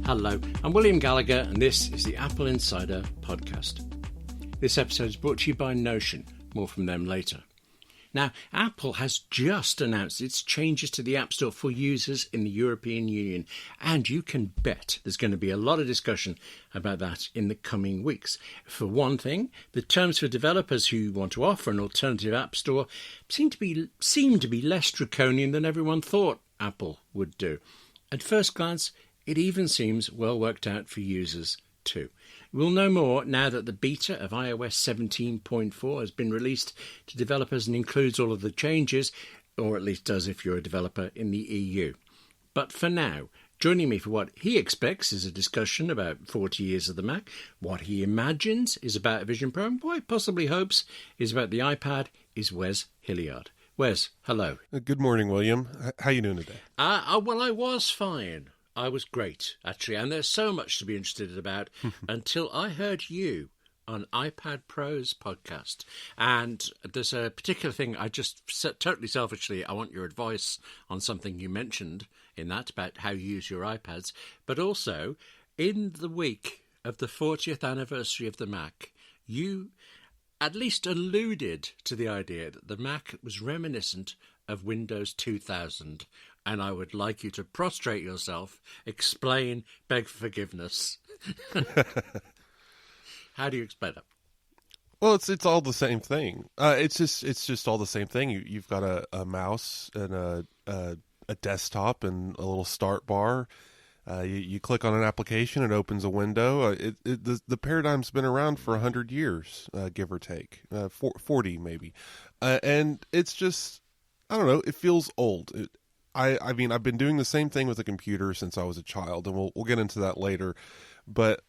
Hello, I'm William Gallagher, and this is the AppleInsider podcast. This episode is brought to you by Notion. More from them later. Now, Apple has just announced its changes to the App Store for users in the European Union, and you can bet there's going to be a lot of discussion about that in the coming weeks. For one thing, the terms for developers who want to offer an alternative App Store seem to be less draconian than everyone thought Apple would do. At first glance, it even seems well worked out for users too. We'll know more now that the beta of iOS 17.4 has been released to developers and includes all of the changes, or at least does if you're a developer in the EU. But for now, joining me for what he expects is a discussion about 40 years of the Mac, what he imagines is about Vision Pro, and what he possibly hopes is about the iPad, is Wes Hilliard. Wes, hello. Good morning, William. How you doing today? Well, I was fine. I was great, actually, and there's so much to be interested about until I heard you on iPad Pro's podcast. And there's a particular thing I just totally selfishly, I want your advice on something you mentioned in that about how you use your iPads. But also, in the week of the 40th anniversary of the Mac, you at least alluded to the idea that the Mac was reminiscent of Windows 2000. And I would like you to prostrate yourself, explain, beg for forgiveness. How do you explain that? Well, it's all the same thing. It's just all the same thing. You've got a mouse and a desktop and a little start bar. You click on an application, it opens a window. The paradigm's been around for 100 years, give or take, 40 maybe, and it's just, I don't know. It feels old. I mean, I've been doing the same thing with a computer since I was a child, and we'll get into that later. But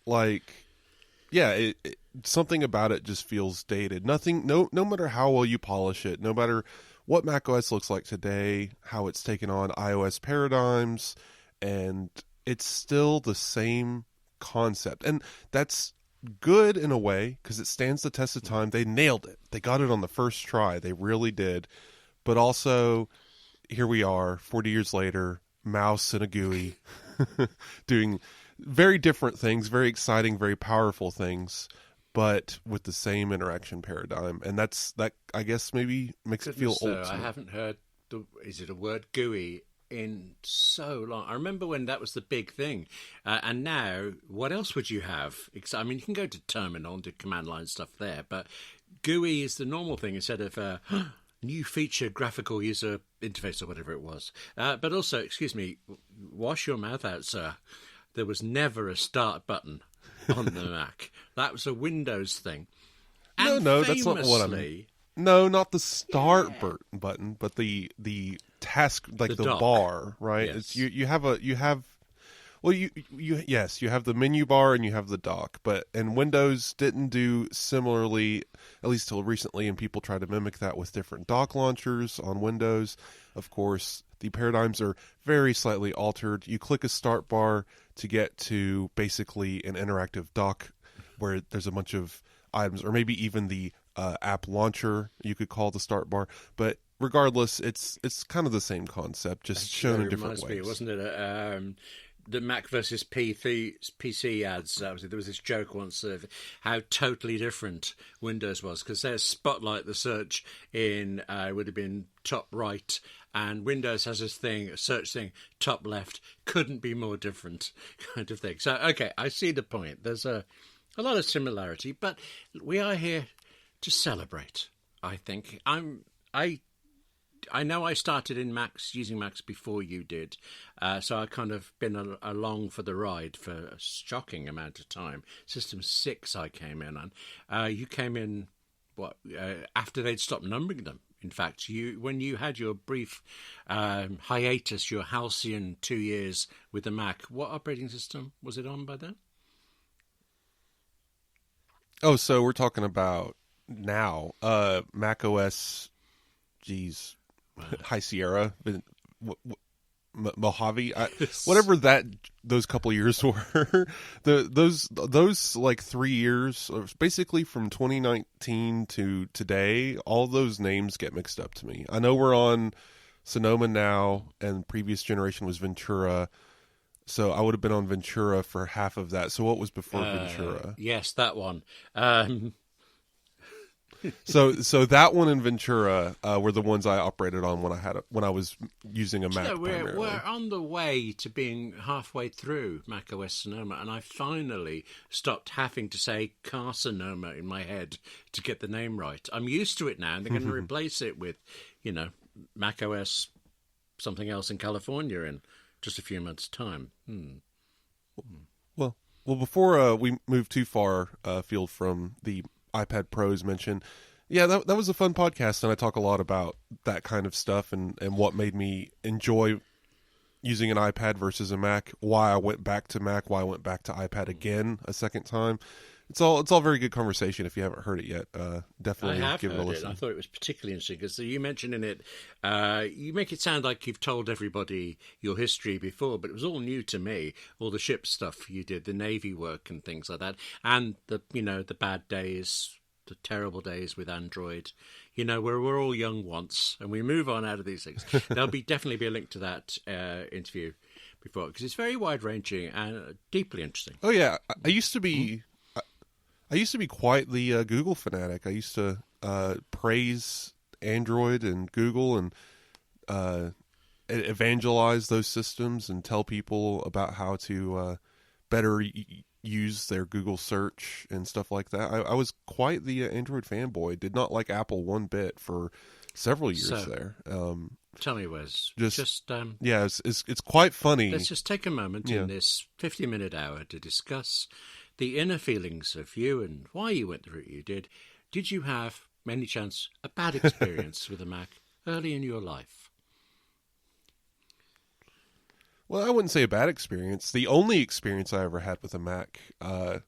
something about it just feels dated. No matter how well you polish it, no matter what macOS looks like today, how it's taken on iOS paradigms, and it's still the same concept. And that's good in a way because it stands the test of time. They nailed it. They got it on the first try. They really did. But also, here we are, 40 years later, mouse and a GUI, doing very different things, very exciting, very powerful things, but with the same interaction paradigm. And that, I guess, maybe makes it feel old. I haven't heard, is it a word GUI, in so long. I remember when that was the big thing. And now, what else would you have? I mean, you can go to terminal and do command line stuff there, but GUI is the normal thing instead of new feature graphical user interface or whatever it was. But also, excuse me, wash your mouth out, sir. There was never a start button on the Mac. That was a Windows thing. And no, that's not what I mean. No, not the start button, but the task, like the bar, right? Yes. You have the menu bar and you have the dock, and Windows didn't do similarly, at least till recently, and people try to mimic that with different dock launchers on Windows. Of course, the paradigms are very slightly altered. You click a start bar to get to basically an interactive dock where there's a bunch of items, or maybe even the app launcher you could call the start bar. But regardless, it's kind of the same concept, just shown in different ways. Wasn't it the Mac versus PC ads? There was this joke once of how totally different Windows was, because there's Spotlight, the search in would have been top right, and Windows has this thing, a search thing, top left. Couldn't be more different, kind of thing. So, okay, I see the point. There's a lot of similarity, but we are here to celebrate, I think. I know I started in Macs, using Macs before you did, so I've kind of been along for the ride for a shocking amount of time. System 6 I came in on. You came in, after they'd stopped numbering them. In fact, when you had your brief hiatus, your halcyon 2 years with the Mac, what operating system was it on by then? Oh, so we're talking about now, Mac OS, High Sierra, Mojave, whatever those couple years were. those like 3 years, basically from 2019 to today, all those names get mixed up to me. I know we're on Sonoma now, and previous generation was Ventura. So I would have been on Ventura for half of that. So what was before Ventura? Yes, that one. So that one and Ventura were the ones I operated on when I was using a Mac. We're on the way to being halfway through macOS Sonoma, and I finally stopped having to say Carcinoma in my head to get the name right. I'm used to it now, and they're going to replace it with, macOS something else in California in just a few months' time. Well, before we move too far afield from the iPad Pros mention, that was a fun podcast, and I talk a lot about that kind of stuff and what made me enjoy using an iPad versus a Mac, why I went back to Mac, why I went back to iPad again a second time. It's all very good conversation. If you haven't heard it yet, definitely give it a listen. I thought it was particularly interesting because you mentioned in it, you make it sound like you've told everybody your history before, but it was all new to me. All the ship stuff you did, the Navy work and things like that, and the bad days, the terrible days with Android. We're all young once, and we move on out of these things. There'll definitely be a link to that interview before, because it's very wide ranging and deeply interesting. Oh yeah, I used to be. I used to be quite the Google fanatic. I used to praise Android and Google and evangelize those systems and tell people about how to better use their Google search and stuff like that. I was quite the Android fanboy. Did not like Apple one bit for several years there. Tell me, Wes. It's quite funny. Let's just take a moment in this 50-minute hour to discuss the inner feelings of you and why you went the route you did. Did you have, any chance, a bad experience with a Mac early in your life? Well, I wouldn't say a bad experience. The only experience I ever had with a Mac, and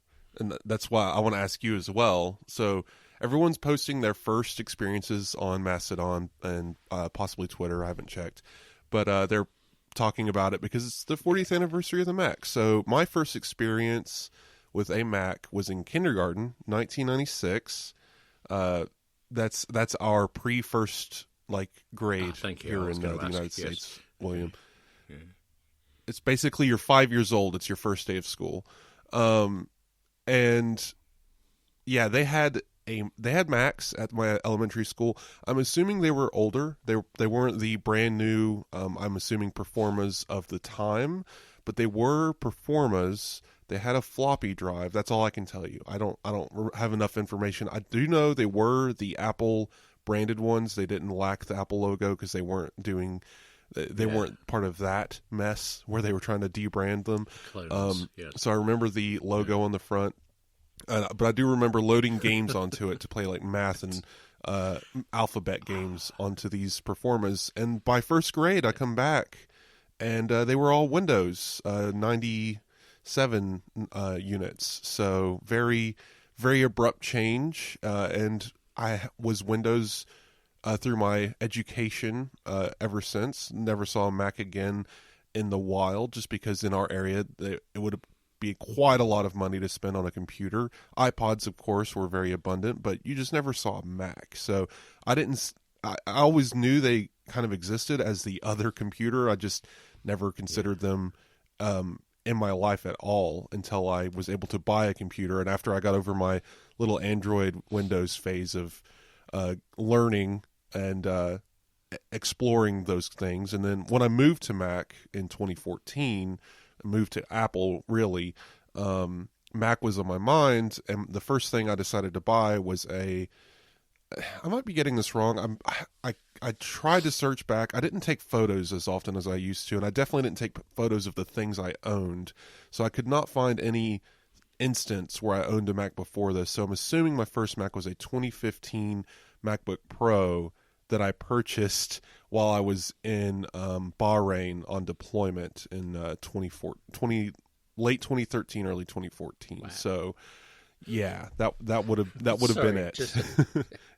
that's why I want to ask you as well. So everyone's posting their first experiences on Mastodon and possibly Twitter. I haven't checked. But they're talking about it because it's the 40th anniversary of the Mac. So my first experience with a Mac was in kindergarten, 1996. That's our pre-first grade here in the United States, William. Yeah. It's basically you're 5 years old. It's your first day of school, and yeah, they had Macs at my elementary school. I'm assuming they were older. They weren't the brand new. I'm assuming Performas of the time, but they were Performas. They had a floppy drive. That's all I can tell you. I don't have enough information. I do know they were the Apple branded ones. They didn't lack the Apple logo because they weren't doing. They weren't part of that mess where they were trying to debrand them. So I remember the logo on the front, but I do remember loading games onto it to play math and alphabet games onto these Performas. And by first grade, I come back, and they were all Windows 97 units. So very, very abrupt change. And I was Windows through my education ever since. Never saw a Mac again in the wild, just because in our area it would be quite a lot of money to spend on a computer. iPods, of course, were very abundant, but you just never saw a Mac. So I always knew they kind of existed as the other computer. I just never considered them in my life at all until I was able to buy a computer. And after I got over my little Android Windows phase of learning and exploring those things. And then when I moved to Mac in 2014, I moved to Apple, really, Mac was on my mind. And the first thing I decided to buy was I might be getting this wrong. I tried to search back. I didn't take photos as often as I used to, and I definitely didn't take photos of the things I owned. So I could not find any instance where I owned a Mac before this. So I'm assuming my first Mac was a 2015 MacBook Pro that I purchased while I was in Bahrain on deployment in late 2013, early 2014. Wow. So yeah, that would have been it.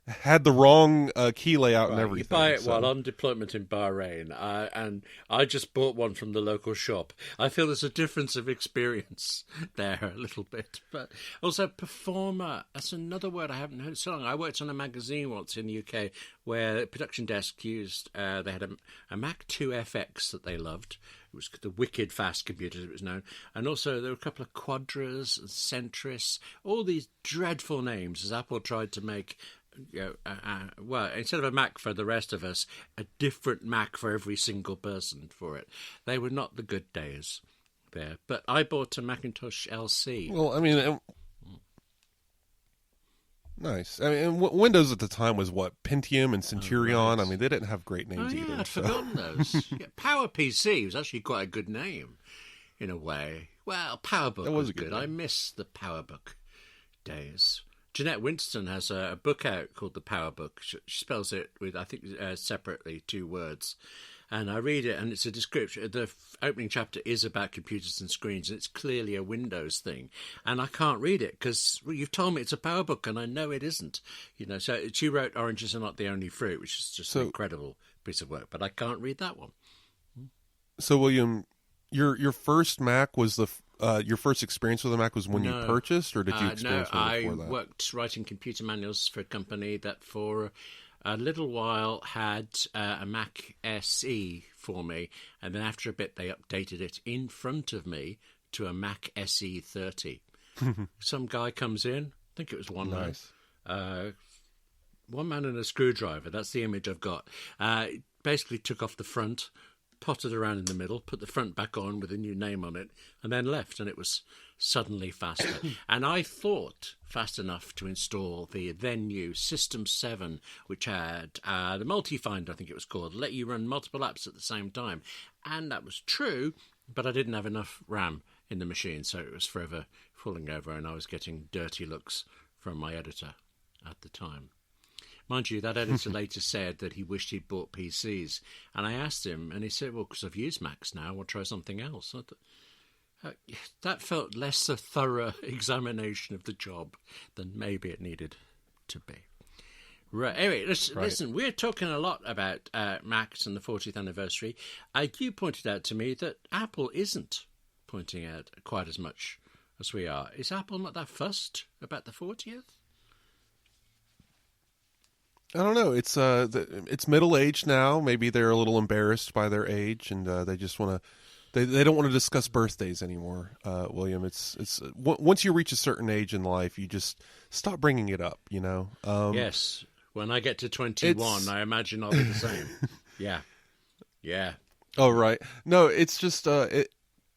had the wrong key layout and everything. You buy it so. while on deployment in Bahrain, and I just bought one from the local shop. I feel there's a difference of experience there a little bit. But also, performer, that's another word I haven't heard so long. I worked on a magazine once in the UK where the production desk used, they had a Mac 2 FX that they loved. It was the wicked fast computer, as it was known. And also there were a couple of Quadras and Centris, all these dreadful names as Apple tried to make, well, instead of a Mac for the rest of us, a different Mac for every single person for it. They were not the good days there. But I bought a Macintosh LC. Well, I mean, nice. I mean, Windows at the time was what? Pentium and Centurion? Oh, right. I mean, they didn't have great names either. I'd forgotten those. Yeah, PowerPC was actually quite a good name, in a way. Well, PowerBook was good. I miss the PowerBook days. Jeanette Winston has a book out called The PowerBook. She spells it with, I think, separately, 2 words. And I read it, and it's a description. The opening chapter is about computers and screens, and it's clearly a Windows thing. And I can't read it because you've told me it's a PowerBook, and I know it isn't. So she wrote "Oranges Are Not the Only Fruit," which is just an incredible piece of work. But I can't read that one. So, William, your first Mac was your first experience with a Mac was when you purchased, or did you experience one before that? I worked writing computer manuals for a company that for a little while had a Mac SE for me, and then after a bit they updated it in front of me to a Mac SE 30. Some guy comes in, I think it was one man. One man and a screwdriver, that's the image I've got. Basically took off the front, potted around in the middle, put the front back on with a new name on it, and then left, and it was suddenly faster. And I thought fast enough to install the then new System 7, which had the Multi-Finder, I think it was called, let you run multiple apps at the same time. And that was true, but I didn't have enough RAM in the machine, so it was forever falling over, and I was getting dirty looks from my editor at the time. Mind you, that editor later said that he wished he'd bought PCs. And I asked him, and he said, well, because I've used Macs now, I'll try something else. That felt less a thorough examination of the job than maybe it needed to be. Right. Anyway, listen, we're talking a lot about Macs and the 40th anniversary. You pointed out to me that Apple isn't pointing out quite as much as we are. Is Apple not that fussed about the 40th? I don't know. It's middle aged now. Maybe they're a little embarrassed by their age, and they just want to. They don't want to discuss birthdays anymore, William. It's once you reach a certain age in life, you just stop bringing it up. Yes. When I get to 21, I imagine I'll be the same. Yeah. Oh right. No, it's just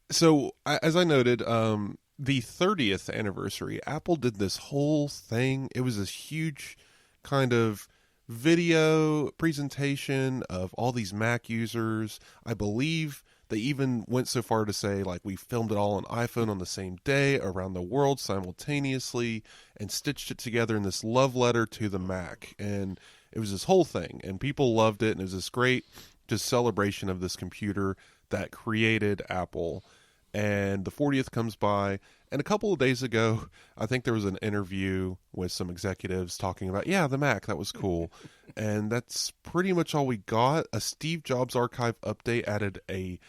So as I noted, the 30th anniversary, Apple did this whole thing. It was this huge kind of video presentation of all these Mac users. I believe they even went so far to say, like, we filmed it all on iPhone on the same day around the world simultaneously and stitched it together in this love letter to the Mac. And it was this whole thing, and people loved it, and it was this great just celebration of this computer that created Apple. And the 40th comes by, and a couple of days ago, I think there was an interview with some executives talking about, the Mac, that was cool. And that's pretty much all we got. A Steve Jobs archive update added an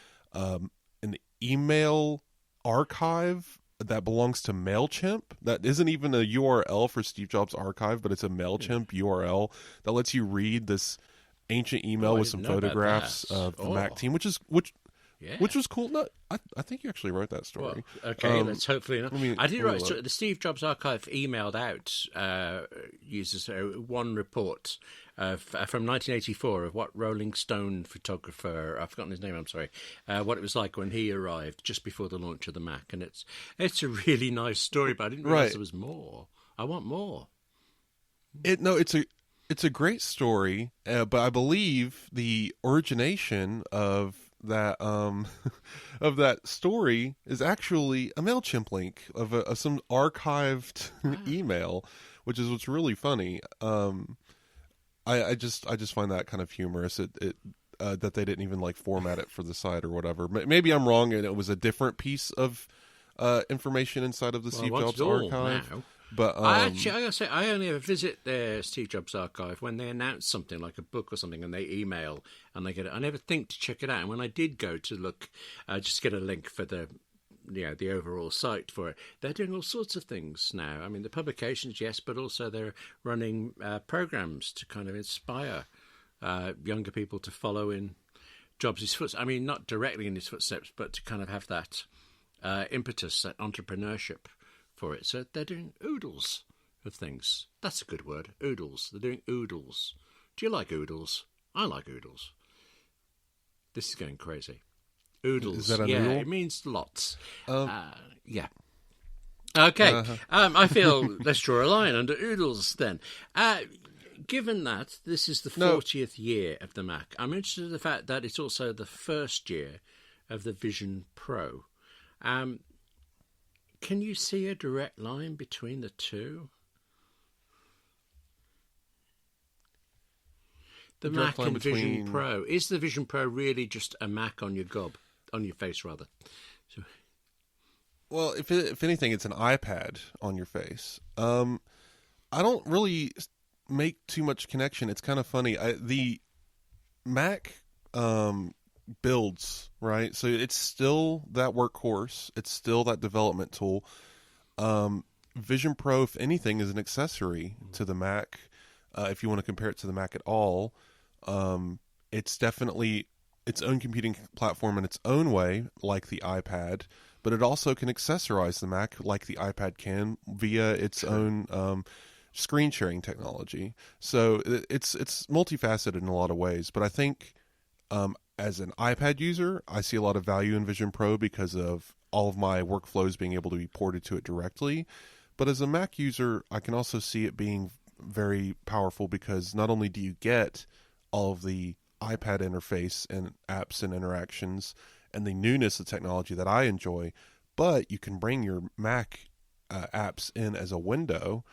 email archive that belongs to MailChimp. That isn't even a URL for Steve Jobs archive, but it's a MailChimp URL that lets you read this ancient email with some photographs of the Mac team, which was cool. No, I think you actually wrote that story. Well, okay, let's hopefully not. I did write a story. The Steve Jobs archive emailed out uses one report from 1984 of what Rolling Stone photographer, I've forgotten his name, I'm sorry, what it was like when he arrived just before the launch of the Mac. And it's a really nice story, but I didn't realize there was more. I want more. It's a great story, but I believe the origination of that of that story is actually a MailChimp link of some archived email, which is what's really funny. I just find that kind of humorous. It that they didn't even like format it for the site or whatever. Maybe I'm wrong, and it was a different piece of information inside of the Steve Jobs archive. But I gotta say, I only ever visit their Steve Jobs archive when they announce something like a book or something, and they email and they get it. I never think to check it out. And when I did go to look, just get a link for the overall site for it, they're doing all sorts of things now. I mean, the publications, yes, but also they're running programs to kind of inspire younger people to follow in Jobs' footsteps. I mean, not directly in his footsteps, but to kind of have that impetus, that entrepreneurship for it. So they're doing oodles of things. That's a good word, oodles. They're doing oodles. Do you like oodles? I like oodles. This is going crazy. Oodles. Is that a yeah, noodle? it means lots. Yeah. Okay. I feel let's draw a line under oodles then. Given that this is the 40th year of the Mac, I'm interested in the fact that it's also the first year of the Vision Pro. Can you see a direct line between the two? The Mac and Vision Pro. Is the Vision Pro really just a Mac on your gob? On your face, rather. So... Well, if anything, it's an iPad on your face. I don't really make too much connection. It's kind of funny. The Mac builds, right? So it's still that workhorse. It's still that development tool. Vision Pro, if anything, is an accessory to the Mac. If you want to compare it to the Mac at all, it's definitely its own computing platform in its own way, like the iPad, but it also can accessorize the Mac like the iPad can via its own screen sharing technology. So it's multifaceted in a lot of ways. But I think as an iPad user, I see a lot of value in Vision Pro because of all of my workflows being able to be ported to it directly. But as a Mac user, I can also see it being very powerful because not only do you get all of the iPad interface and apps and interactions and the newness of technology that I enjoy, but you can bring your Mac apps in as a window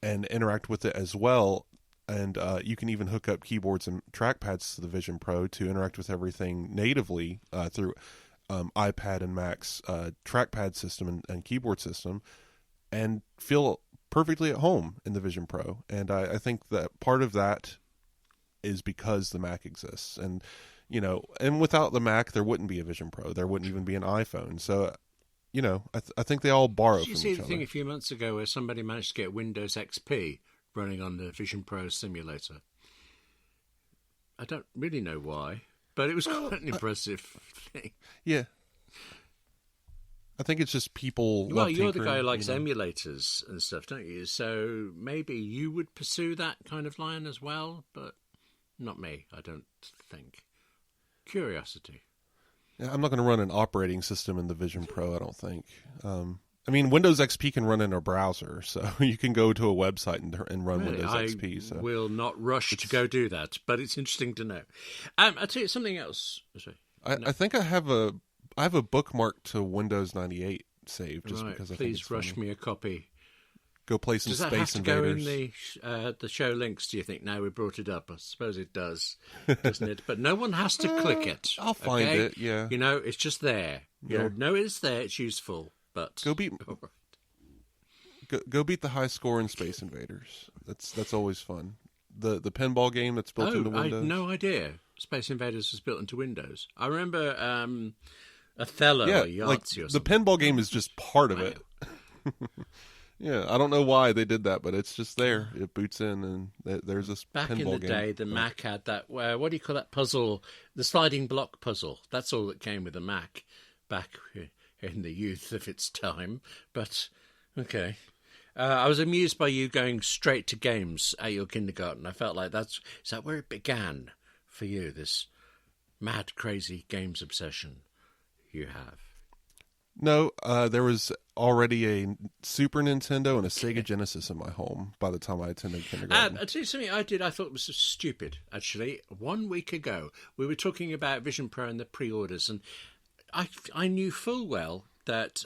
and interact with it as well. And you can even hook up keyboards and trackpads to the Vision Pro to interact with everything natively through iPad and Mac's trackpad system and keyboard system, and feel perfectly at home in the Vision Pro. And I think that part of that is because the Mac exists. And, and without the Mac, there wouldn't be a Vision Pro. There wouldn't even be an iPhone. So, I think they all borrow from each other. Did you see the thing a few months ago where somebody managed to get Windows XP running on the Vision Pro simulator? I don't really know why, but it was quite an impressive thing. Yeah. I think it's just people. Well, you're the guy who likes emulators and stuff, don't you? So maybe you would pursue that kind of line as well, but not me, I don't think. Curiosity. Yeah, I'm not going to run an operating system in the Vision Pro, I don't think. Windows XP can run in a browser, so you can go to a website and run Windows XP. So I will not rush to go do that, but it's interesting to know. I'll tell you something else. I think I have a bookmark to Windows 98 saved just because I think it's Please rush funny. me a copy. Go play some Space Invaders. Does that have to go in the show links, do you think, now we brought it up? I suppose it does, doesn't it? But no one has to click it. I'll find it, yeah. It's just there. Yeah. It's there, it's useful, but... Go beat the high score in Space Invaders. That's always fun. The pinball game that's built into Windows. I had no idea Space Invaders was built into Windows. I remember Othello or Yahtzee or something. The pinball game is just part of it. Yeah, I don't know why they did that, but it's just there. It boots in, and there's this pinball game. Back in the day, the Mac had that, what do you call that puzzle? The sliding block puzzle. That's all that came with the Mac back in the youth of its time. But, okay. I was amused by you going straight to games at your kindergarten. I felt like is that where it began for you, this mad, crazy games obsession you have? No, there was already a Super Nintendo and a Sega Genesis in my home by the time I attended kindergarten. I'll tell you something I thought was stupid, actually. 1 week ago, we were talking about Vision Pro and the pre-orders, and I knew full well that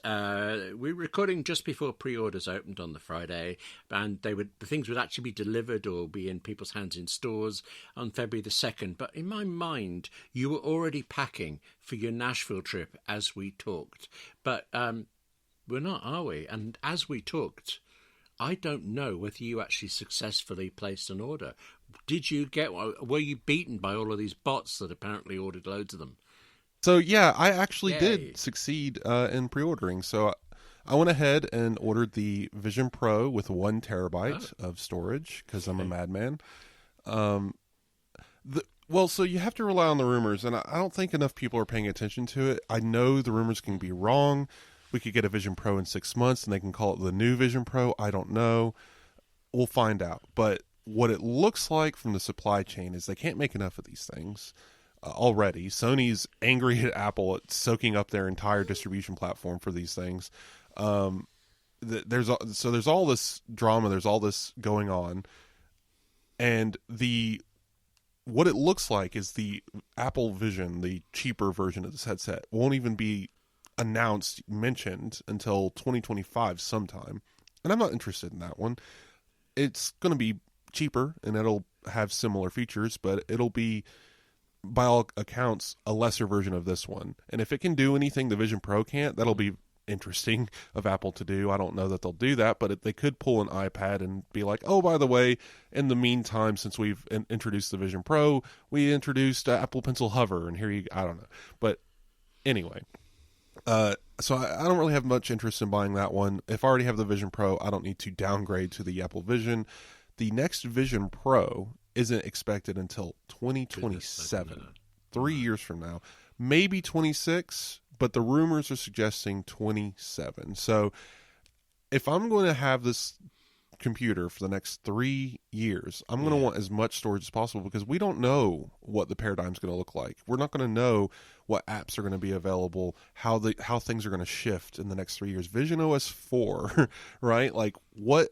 we were recording just before pre-orders opened on the Friday, and the things would actually be delivered or be in people's hands in stores on February the 2nd. But in my mind, you were already packing for your Nashville trip as we talked. But we're not, are we? And as we talked, I don't know whether you actually successfully placed an order. Were you beaten by all of these bots that apparently ordered loads of them? So yeah, I actually Yay. did succeed in pre-ordering. So I went ahead and ordered the Vision Pro with 1 terabyte of storage because I'm a madman. So you have to rely on the rumors, and I don't think enough people are paying attention to it. I know the rumors can be wrong. We could get a Vision Pro in 6 months, and they can call it the new Vision Pro. I don't know. We'll find out. But what it looks like from the supply chain is they can't make enough of these things already. Sony's angry at Apple at soaking up their entire distribution platform for these things. There's all this drama. There's all this going on, and what it looks like is the Apple Vision, the cheaper version of this headset, won't even be mentioned until 2025 sometime. And I'm not interested in that one. It's going to be cheaper and it'll have similar features, but it'll be, by all accounts, a lesser version of this one. And if it can do anything the Vision Pro can't, that'll be interesting of Apple to do. I don't know that they'll do that, but they could pull an iPad and be like, oh, by the way, in the meantime, since we've introduced the Vision Pro, we introduced Apple Pencil Hover, and I don't know. But anyway, so I don't really have much interest in buying that one. If I already have the Vision Pro, I don't need to downgrade to the Apple Vision. The next Vision Pro isn't expected until 2027, 3 years from now, maybe 26, but the rumors are suggesting 27. So if I'm going to have this computer for the next 3 years, I'm going to want as much storage as possible because we don't know what the paradigm is going to look like. We're not going to know what apps are going to be available, how things are going to shift in the next 3 years. Vision OS 4, right? Like, what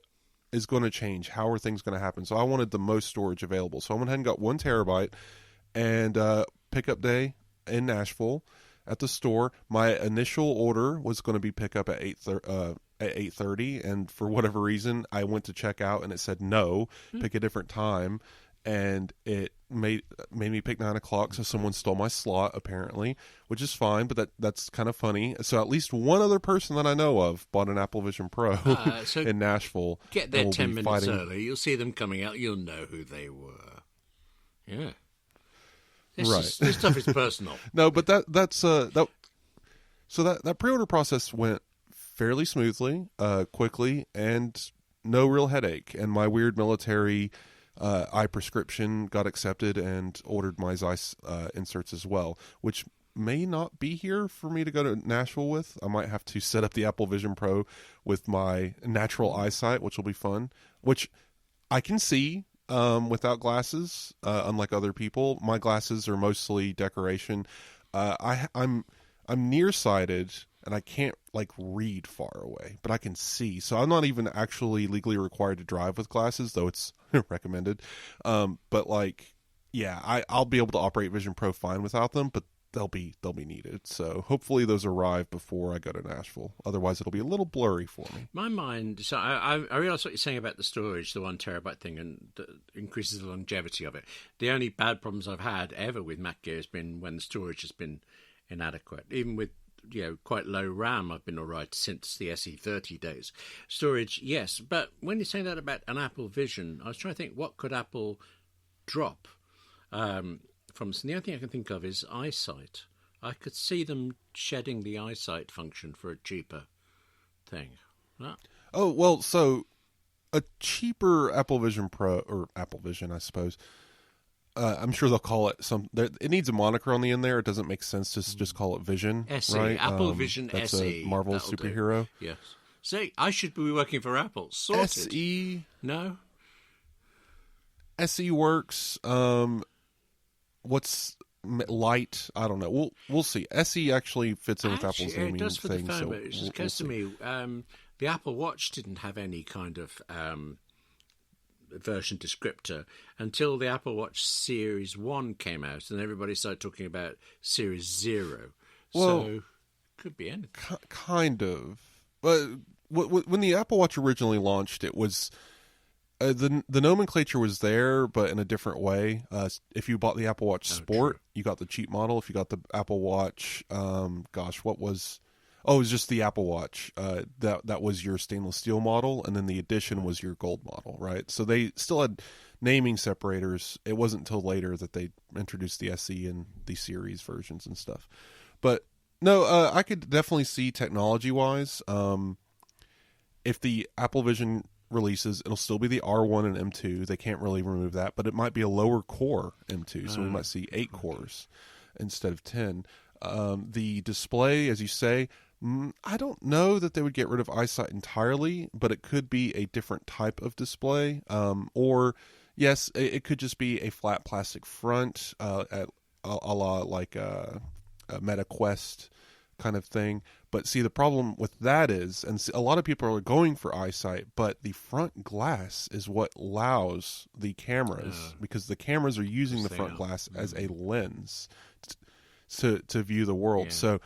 is going to change? How are things going to happen? So I wanted the most storage available. So I went ahead and got 1 terabyte, and pickup day in Nashville at the store. My initial order was going to be pickup at 8:30, and for whatever reason, I went to check out and it said no, pick a different time, and it made me pick 9 o'clock. So someone stole my slot apparently, which is fine, but that's kind of funny. So at least one other person that I know of bought an Apple Vision Pro so in Nashville. Get there 10 minutes early. You'll see them coming out. You'll know who they were. Yeah. This stuff is personal. No, but that pre-order process went fairly smoothly, quickly, and no real headache. And my weird military eye prescription got accepted and ordered my Zeiss inserts as well, which may not be here for me to go to Nashville with. I might have to set up the Apple Vision Pro with my natural eyesight, which will be fun, which I can see without glasses, unlike other people. My glasses are mostly decoration. I'm nearsighted and I can't read far away, but I can see. So I'm not even actually legally required to drive with glasses, though it's recommended. But I'll be able to operate Vision Pro fine without them, but they'll be needed. So hopefully those arrive before I go to Nashville. Otherwise, it'll be a little blurry for me. My mind. So I realize what you're saying about the storage, the 1 terabyte thing, and increases the longevity of it. The only bad problems I've had ever with Mac Gear has been when the storage has been inadequate. Even with quite low RAM, I've been all right since the SE30 days. Storage, yes, but when you're saying that about an Apple Vision, I was trying to think, what could Apple drop from? So the only thing I can think of is eyesight. I could see them shedding the eyesight function for a cheaper thing. Oh, well, so a cheaper Apple Vision Pro, or Apple Vision, I suppose. I'm sure they'll call it it needs a moniker on the end there. It doesn't make sense to just call it Vision. SE, right? Apple Vision that's SE. A Marvel That'll superhero. Do. Yes. See, I should be working for Apple. Sorted. SE. No. SE works. What's light? I don't know. We'll see. SE actually fits in with Apple's naming it does for thing. The phone, so but it just occurs to me, the Apple Watch didn't have any kind of version descriptor until the Apple Watch Series 1 came out, and everybody started talking about Series 0. Well, so could be anything. Kind of. But when the Apple Watch originally launched, it was the nomenclature was there, but in a different way. If you bought the Apple Watch Sport, you got the cheap model. If you got the Apple Watch, what was? Oh, it was just the Apple Watch. That was your stainless steel model, and then the Edition was your gold model, right? So they still had naming separators. It wasn't until later that they introduced the SE and the series versions and stuff. But no, I could definitely see technology-wise, if the Apple Vision releases, it'll still be the R1 and M2. They can't really remove that, but it might be a lower core M2, so we might see 8 cores instead of 10. The display, as you say, I don't know that they would get rid of EyeSight entirely, but it could be a different type of display. Or, yes, it could just be a flat plastic front, a la like a Meta Quest kind of thing. But see, the problem with that is, and a lot of people are going for EyeSight, but the front glass is what allows the cameras, because the cameras are using the front glass as a lens to view the world. So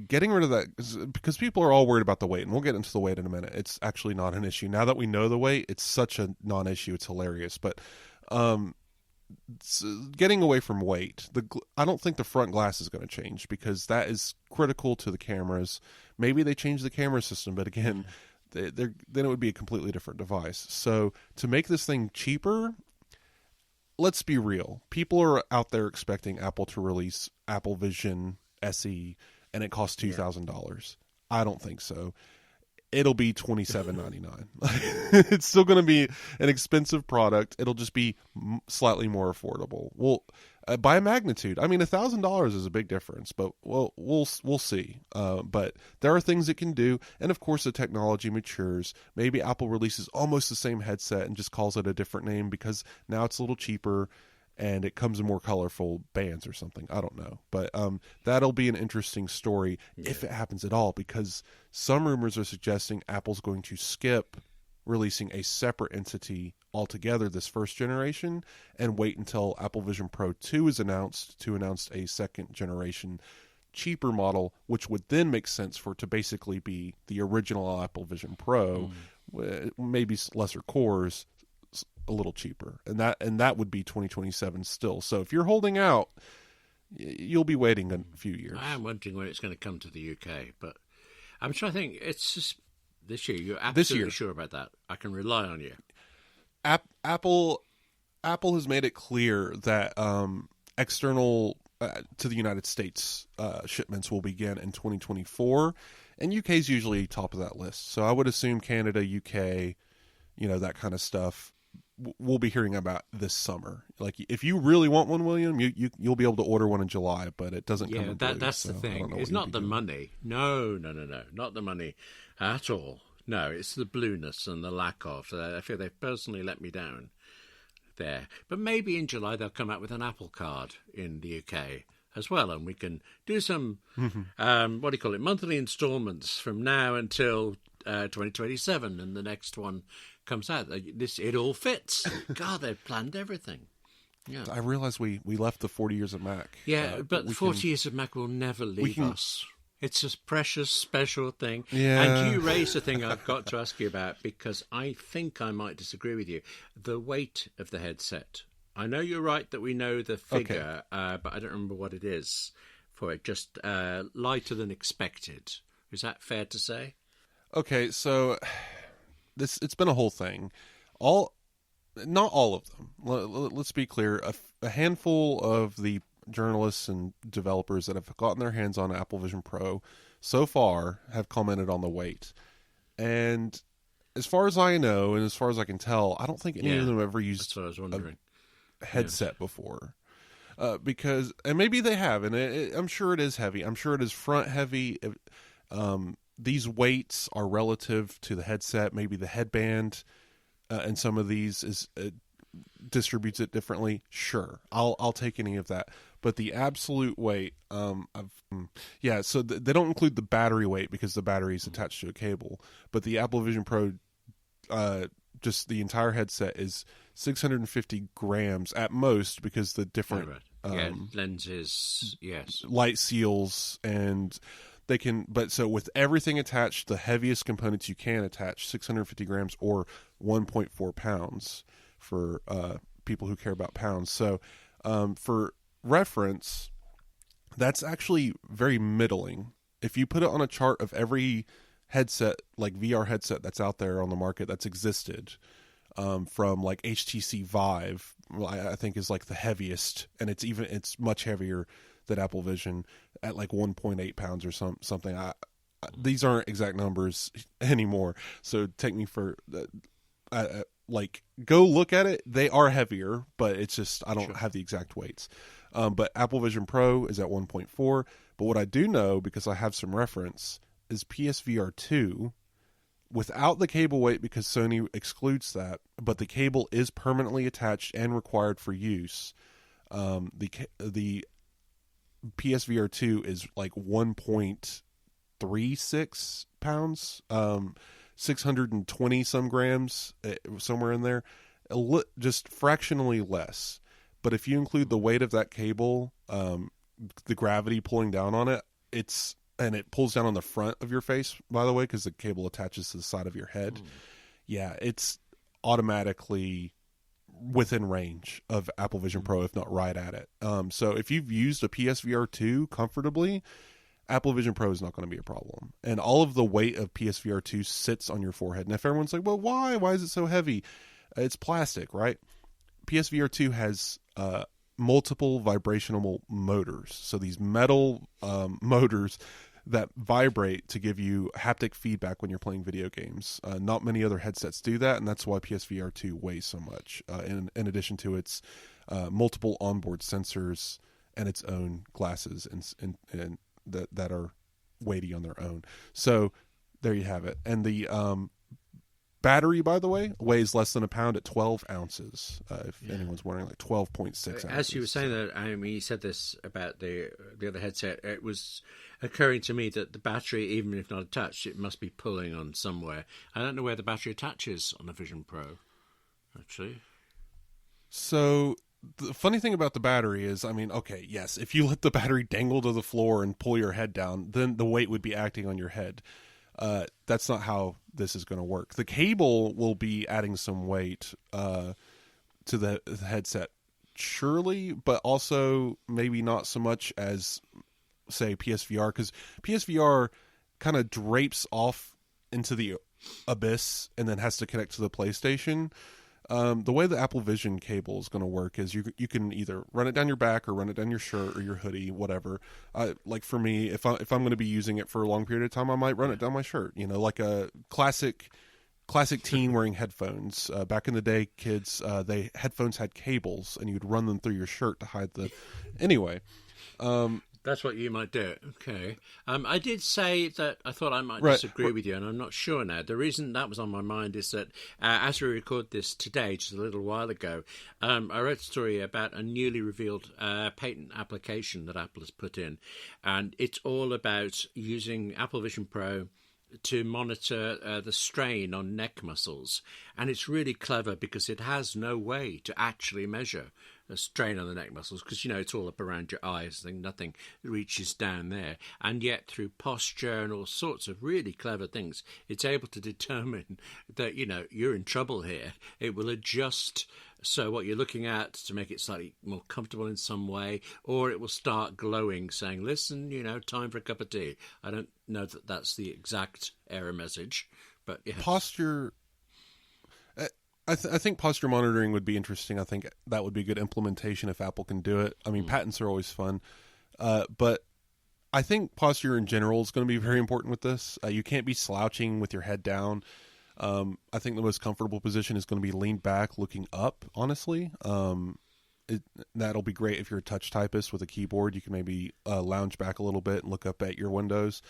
getting rid of that, because people are all worried about the weight, and we'll get into the weight in a minute. It's actually not an issue. Now that we know the weight, it's such a non-issue. It's hilarious. But getting away from weight, I don't think the front glass is going to change, because that is critical to the cameras. Maybe they change the camera system, but again, then it would be a completely different device. So to make this thing cheaper, let's be real. People are out there expecting Apple to release Apple Vision SE, and it costs $2,000. I don't think so. It'll be $27.99. It's still going to be an expensive product. It'll just be slightly more affordable. Well, by a magnitude. I mean, $1,000 is a big difference, but we'll see. But there are things it can do, and of course, the technology matures. Maybe Apple releases almost the same headset and just calls it a different name because now it's a little cheaper and it comes in more colorful bands or something. I don't know. But that'll be an interesting story if it happens at all, because some rumors are suggesting Apple's going to skip releasing a separate entity altogether this first generation and wait until Apple Vision Pro 2 is announced to announce a second generation cheaper model, which would then make sense for it to basically be the original Apple Vision Pro, maybe lesser cores, a little cheaper, and that would be 2027 still. So if you're holding out, you'll be waiting a few years. I am wondering when it's going to come to the UK, but I'm trying to think. It's just this year. You're absolutely sure about that? I can rely on you. Apple has made it clear that external to the United States shipments will begin in 2024, and UK is usually top of that list. So I would assume Canada, UK, that kind of stuff, we'll be hearing about this summer. Like, if you really want one, William, you'll be able to order one in July, but it doesn't come in blue. That's the thing. It's not the money. No, not the money at all. No, it's the blueness and the lack of. I feel they've personally let me down there. But maybe in July they'll come out with an Apple Card in the UK as well, and we can do some, monthly installments from now until 2027, and the next one comes out. It all fits. God, they've planned everything. Yeah, I realize we left the 40 years of Mac. Yeah, but the 40 years of Mac will never leave us. It's a precious, special thing. Yeah. And you raised a thing I've got to ask you about, because I think I might disagree with you. The weight of the headset. I know you're right that we know the figure, but I don't remember what it is for it. Just lighter than expected. Is that fair to say? Okay, so it's been a whole thing. Not all of them. Let's be clear. A handful of the journalists and developers that have gotten their hands on Apple Vision Pro so far have commented on the weight. And as far as I know, and as far as I can tell, I don't think any of them have ever used that's what I was wondering. A headset before. Because, and maybe they have, and I'm sure it is heavy. I'm sure it is front heavy. These weights are relative to the headset. Maybe the headband and some of these distributes it differently. Sure, I'll take any of that. But the absolute weight, so they don't include the battery weight because the battery is attached to a cable. But the Apple Vision Pro, just the entire headset is 650 grams at most, because the different lenses, light seals, and they can. But so with everything attached, the heaviest components you can attach, 650 grams or 1.4 pounds for people who care about pounds. So for reference, that's actually very middling if you put it on a chart of every headset, like VR headset that's out there on the market that's existed, from like HTC Vive, I think is like the heaviest, and it's much heavier than Apple Vision at like 1.8 pounds or something. These aren't exact numbers anymore, so take me for like, go look at it. They are heavier, but it's just I don't have the exact weights. But Apple Vision Pro is at 1.4. But what I do know, because I have some reference, is PSVR 2 without the cable weight, because Sony excludes that, but the cable is permanently attached and required for use. The PSVR 2 is like 1.36 pounds, 620 some grams, somewhere in there, just fractionally less. But if you include the weight of that cable, the gravity pulling down on it, and it pulls down on the front of your face, by the way, because the cable attaches to the side of your head. Yeah, it's automatically within range of Apple Vision Pro, if not right at it. So if you've used a PSVR 2 comfortably, Apple Vision Pro is not going to be a problem. And all of the weight of PSVR 2 sits on your forehead. And if everyone's like, well, why? Why is it so heavy? It's plastic, right? PSVR 2 has multiple vibrational motors. So these metal motors that vibrate to give you haptic feedback when you're playing video games. Not many other headsets do that, and that's why PSVR 2 weighs so much, in addition to its multiple onboard sensors and its own glasses and that are weighty on their own. So there you have it. And the battery, by the way, weighs less than a pound at 12 ounces. If anyone's wondering, like 12.6 ounces. As you were saying that, I mean, you said this about the other headset. It was occurring to me that the battery, even if not attached, it must be pulling on somewhere. I don't know where the battery attaches on the Vision Pro, actually. So the funny thing about the battery is, I mean, okay, yes, if you let the battery dangle to the floor and pull your head down, then the weight would be acting on your head. That's not how this is going to work. The cable will be adding some weight to the headset, surely, but also maybe not so much as, say, PSVR, because PSVR kind of drapes off into the abyss and then has to connect to the PlayStation. The way the Apple Vision cable is going to work is you can either run it down your back or run it down your shirt or your hoodie, whatever. Like for me, if I'm going to be using it for a long period of time, I might run it down my shirt. You know, like a classic teen wearing headphones. Back in the day, kids, headphones had cables, and you'd run them through your shirt to hide the. Anyway. That's what you might do. Okay. I did say that I thought I might disagree with you, and I'm not sure now. The reason that was on my mind is that as we record this today, just a little while ago, I read a story about a newly revealed patent application that Apple has put in, and it's all about using Apple Vision Pro to monitor the strain on neck muscles. And it's really clever because it has no way to actually measure a strain on the neck muscles, because, you know, it's all up around your eyes and nothing reaches down there. And yet through posture and all sorts of really clever things, it's able to determine that, you know, you're in trouble here. It will adjust so what you're looking at to make it slightly more comfortable in some way, or it will start glowing saying, listen, you know, time for a cup of tea. I don't know that that's the exact error message, but yes. Posture, I think posture monitoring would be interesting. I think that would be a good implementation if Apple can do it. I mean, patents are always fun, but I think posture in general is going to be very important with this. You can't be slouching with your head down. I think the most comfortable position is going to be leaned back, looking up, honestly. That'll be great if you're a touch typist with a keyboard. You can maybe lounge back a little bit and look up at your windows.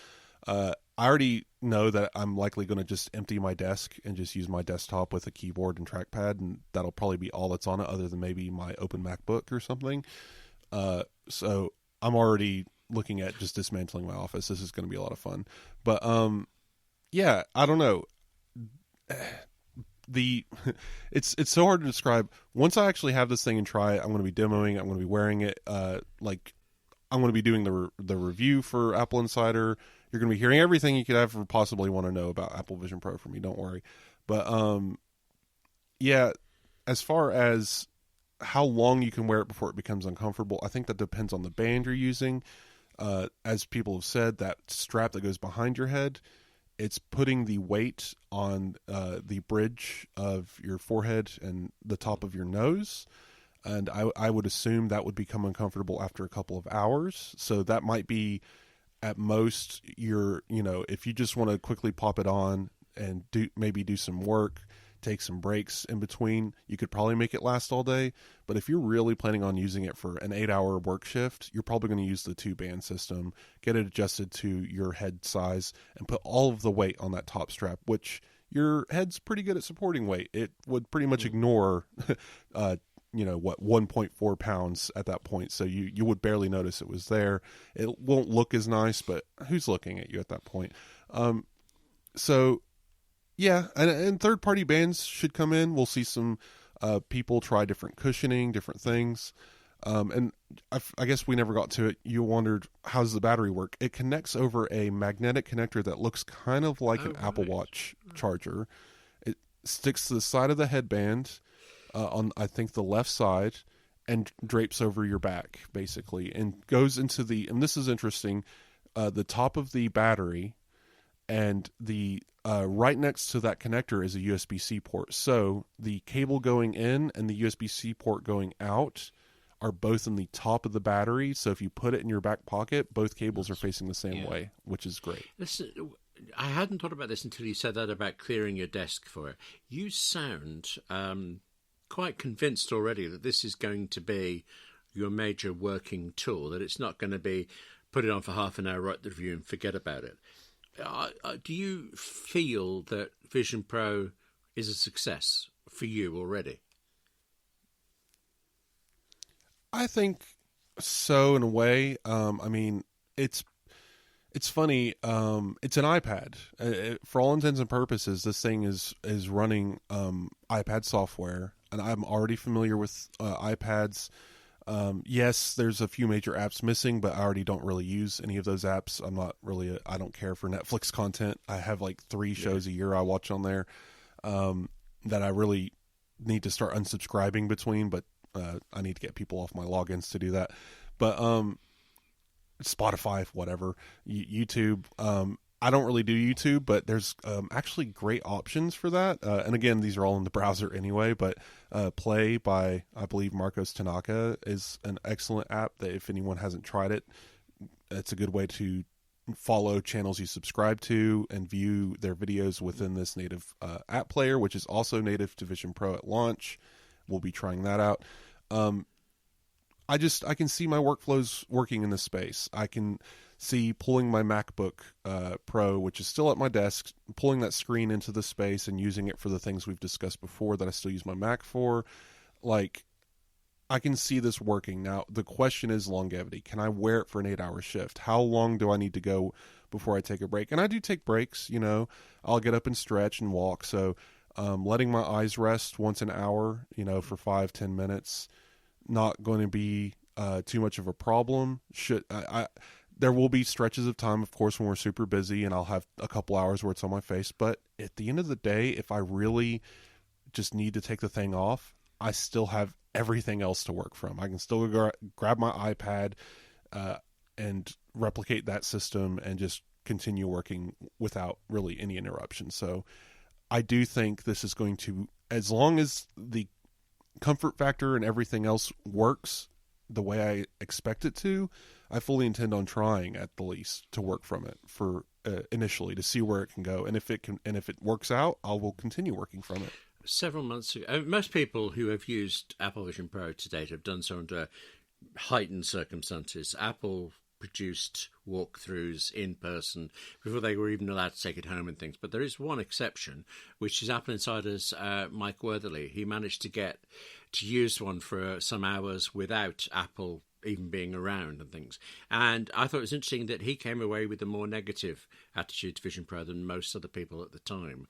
I already know that I'm likely going to just empty my desk and just use my desktop with a keyboard and trackpad, and that'll probably be all that's on it, other than maybe my open MacBook or something. So I'm already looking at just dismantling my office. This is going to be a lot of fun. But yeah, I don't know. It's so hard to describe. Once I actually have this thing and try it, I'm going to be demoing. I'm going to be wearing it. Like I'm going to be doing the review for AppleInsider. You're going to be hearing everything you could ever possibly want to know about Apple Vision Pro from me. Don't worry. But yeah, as far as how long you can wear it before it becomes uncomfortable, I think that depends on the band you're using. as people have said, that strap that goes behind your head, it's putting the weight on the bridge of your forehead and the top of your nose. And I would assume that would become uncomfortable after a couple of hours. So that might be at most if you just want to quickly pop it on and maybe do some work, take some breaks in between, you could probably make it last all day. But if you're really planning on using it for an 8-hour work shift, you're probably going to use the 2-band system, get it adjusted to your head size, and put all of the weight on that top strap, which your head's pretty good at supporting weight. It would pretty much ignore 1.4 pounds at that point, so you would barely notice it was there. It won't look as nice, but who's looking at you at that point? So yeah, and third-party bands should come in. We'll see some people try different cushioning, different things. And I guess we never got to it. You wondered, how does the battery work? It connects over a magnetic connector that looks kind of like an Apple Watch charger. It sticks to the side of the headband on, I think, the left side, and drapes over your back, basically, and goes into and this is interesting, the top of the battery, and the right next to that connector is a USB-C port. So the cable going in and the USB-C port going out are both in the top of the battery. So if you put it in your back pocket, both cables are facing the same way, which is great. I hadn't thought about this until you said that about clearing your desk for it. You sound quite convinced already that this is going to be your major working tool, that it's not going to be put it on for half an hour, write the review and forget about it. Do you feel that Vision Pro is a success for you already? I think so, in a way. I mean, it's funny. It's an iPad. For all intents and purposes, this thing is running iPad software, and I'm already familiar with iPads. Yes, there's a few major apps missing, but I already don't really use any of those apps. I don't care for Netflix content. I have like 3 shows a year I watch on there that I really need to start unsubscribing between, but I need to get people off my logins to do that. But Spotify, whatever, YouTube. I don't really do YouTube, but there's actually great options for that. And again, these are all in the browser anyway, but Play by, I believe, Marcos Tanaka is an excellent app that if anyone hasn't tried it, it's a good way to follow channels you subscribe to and view their videos within this native app player, which is also native to Vision Pro at launch. We'll be trying that out. I can see my workflows working in this space. I can see pulling my MacBook Pro, which is still at my desk, pulling that screen into the space and using it for the things we've discussed before that I still use my Mac for. Like, I can see this working. Now, the question is longevity. Can I wear it for an 8-hour shift? How long do I need to go before I take a break? And I do take breaks, I'll get up and stretch and walk. So letting my eyes rest once an hour, for 5-10 minutes, not going to be too much of a problem. There will be stretches of time, of course, when we're super busy and I'll have a couple hours where it's on my face. But at the end of the day, if I really just need to take the thing off, I still have everything else to work from. I can still grab my iPad and replicate that system and just continue working without really any interruption. So I do think this is going to, as long as the comfort factor and everything else works the way I expect it to, I fully intend on trying at the least to work from it for initially to see where it can go, and if it works out, I will continue working from it. Several months ago, most people who have used Apple Vision Pro to date have done so under heightened circumstances. Apple produced walkthroughs in person before they were even allowed to take it home and things. But there is one exception, which is AppleInsider's Mike Wortherly. He managed to get to use one for some hours without Apple even being around and things. And I thought it was interesting that he came away with a more negative attitude to Vision Pro than most other people at the time.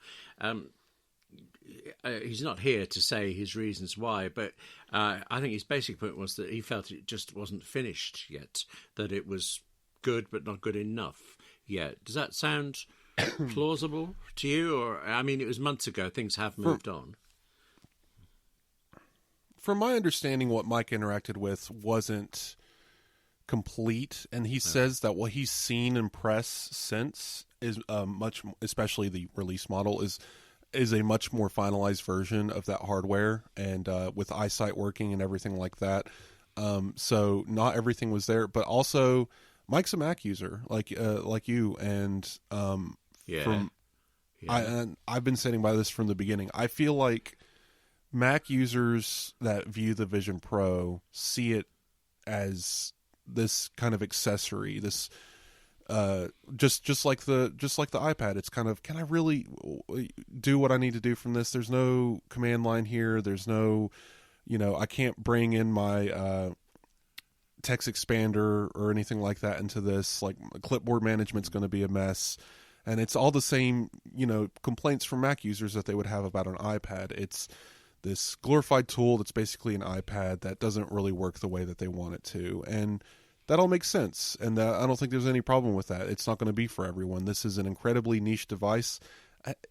He's not here to say his reasons why, but I think his basic point was that he felt it just wasn't finished yet, that it was good but not good enough yet. Does that sound plausible to you? Or, I mean, it was months ago. Things have moved on. From my understanding, what Mike interacted with wasn't complete, and he says that what he's seen in press since is much, especially the release model, is a much more finalized version of that hardware, and with eyesight working and everything like that. So not everything was there, but also Mike's a Mac user like you, and I've been standing by this from the beginning. I feel like Mac users that view the Vision Pro see it as this kind of accessory, this just like the iPad. It's kind of, can I really do what I need to do from this? There's no command line here. There's no, I can't bring in my text expander or anything like that into this. Like, clipboard management's going to be a mess. And it's all the same, complaints from Mac users that they would have about an iPad. It's this glorified tool that's basically an iPad that doesn't really work the way that they want it to. And that all makes sense. And I don't think there's any problem with that. It's not going to be for everyone. This is an incredibly niche device.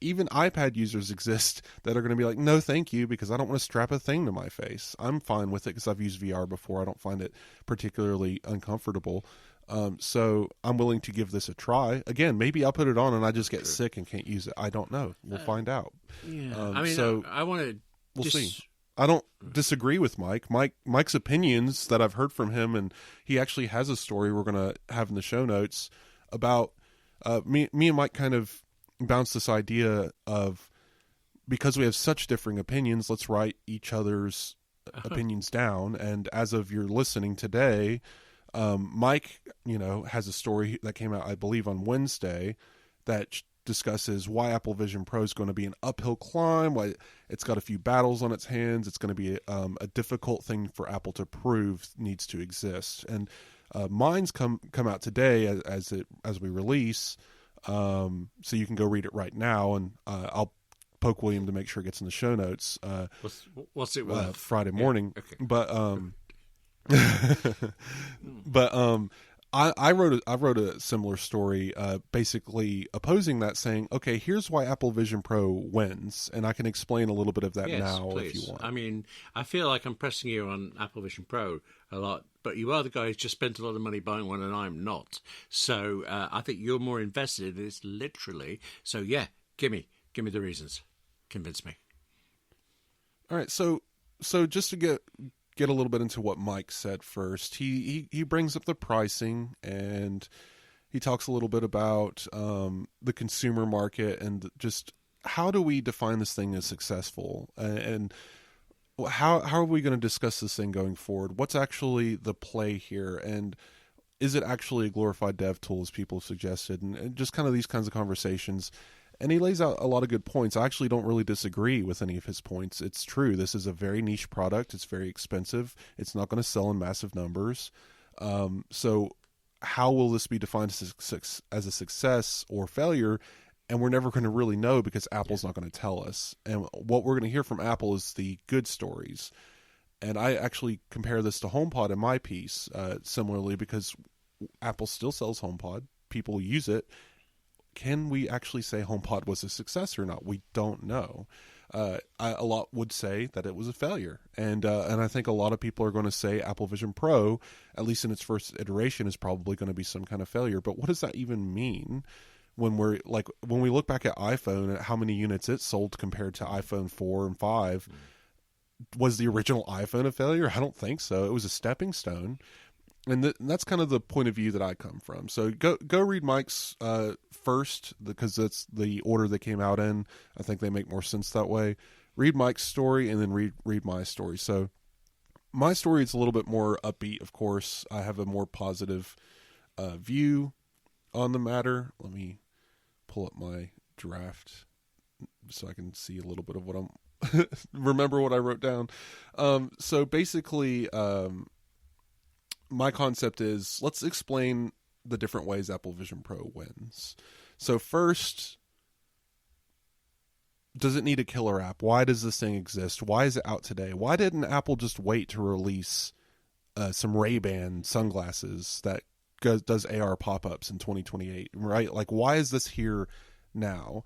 Even iPad users exist that are going to be like, no, thank you, because I don't want to strap a thing to my face. I'm fine with it because I've used VR before. I don't find it particularly uncomfortable. So I'm willing to give this a try. Again, maybe I'll put it on and I just get sick and can't use it. I don't know. We'll find out. Yeah. I want to. We'll see. I don't disagree with Mike. Mike's opinions that I've heard from him, and he actually has a story we're going to have in the show notes about me and Mike kind of bounced this idea of, because we have such differing opinions, let's write each other's opinions down. And as of your listening today, Mike, has a story that came out, I believe, on Wednesday that discusses why Apple Vision Pro is going to be an uphill climb, why it's got a few battles on its hands. It's going to be a difficult thing for Apple to prove needs to exist. And mine's come out today as we release. So you can go read it right now, and I'll poke William to make sure it gets in the show notes. What's it worth? Friday morning. Yeah, okay. But I wrote a similar story, basically opposing that, saying, okay, here's why Apple Vision Pro wins, and I can explain a little bit of that now please. If you want. I mean, I feel like I'm pressing you on Apple Vision Pro a lot, but you are the guy who's just spent a lot of money buying one, and I'm not. So I think you're more invested in this, literally. So yeah, give me the reasons. Convince me. All right, so just to get a little bit into what Mike said first. He brings up the pricing, and he talks a little bit about the consumer market and just how do we define this thing as successful, and how are we going to discuss this thing going forward? What's actually the play here, and is it actually a glorified dev tool as people have suggested, and just kind of these kinds of conversations. And he lays out a lot of good points. I actually don't really disagree with any of his points. It's true. This is a very niche product. It's very expensive. It's not going to sell in massive numbers. So how will this be defined as a success or failure? And we're never going to really know because Apple's not going to tell us. And what we're going to hear from Apple is the good stories. And I actually compare this to HomePod in my piece, similarly, because Apple still sells HomePod. People use it. Can we actually say HomePod was a success or not? We don't know. A lot would say that it was a failure, and I think a lot of people are going to say Apple Vision Pro, at least in its first iteration, is probably going to be some kind of failure. But what does that even mean? When we look back at iPhone, at how many units it sold compared to iPhone 4 and 5, was the original iPhone a failure? I don't think so. It was a stepping stone. And that's kind of the point of view that I come from. So go read Mike's first, because that's the order they came out in. I think they make more sense that way. Read Mike's story and then read my story. So my story is a little bit more upbeat, of course. I have a more positive view on the matter. Let me pull up my draft so I can see a little bit of what I'm remember what I wrote down. So basically, my concept is, let's explain the different ways Apple Vision Pro wins. So first, does it need a killer app? Why does this thing exist? Why is it out today? Why didn't Apple just wait to release some Ray-Ban sunglasses that does AR pop-ups in 2028, right? Like, why is this here now?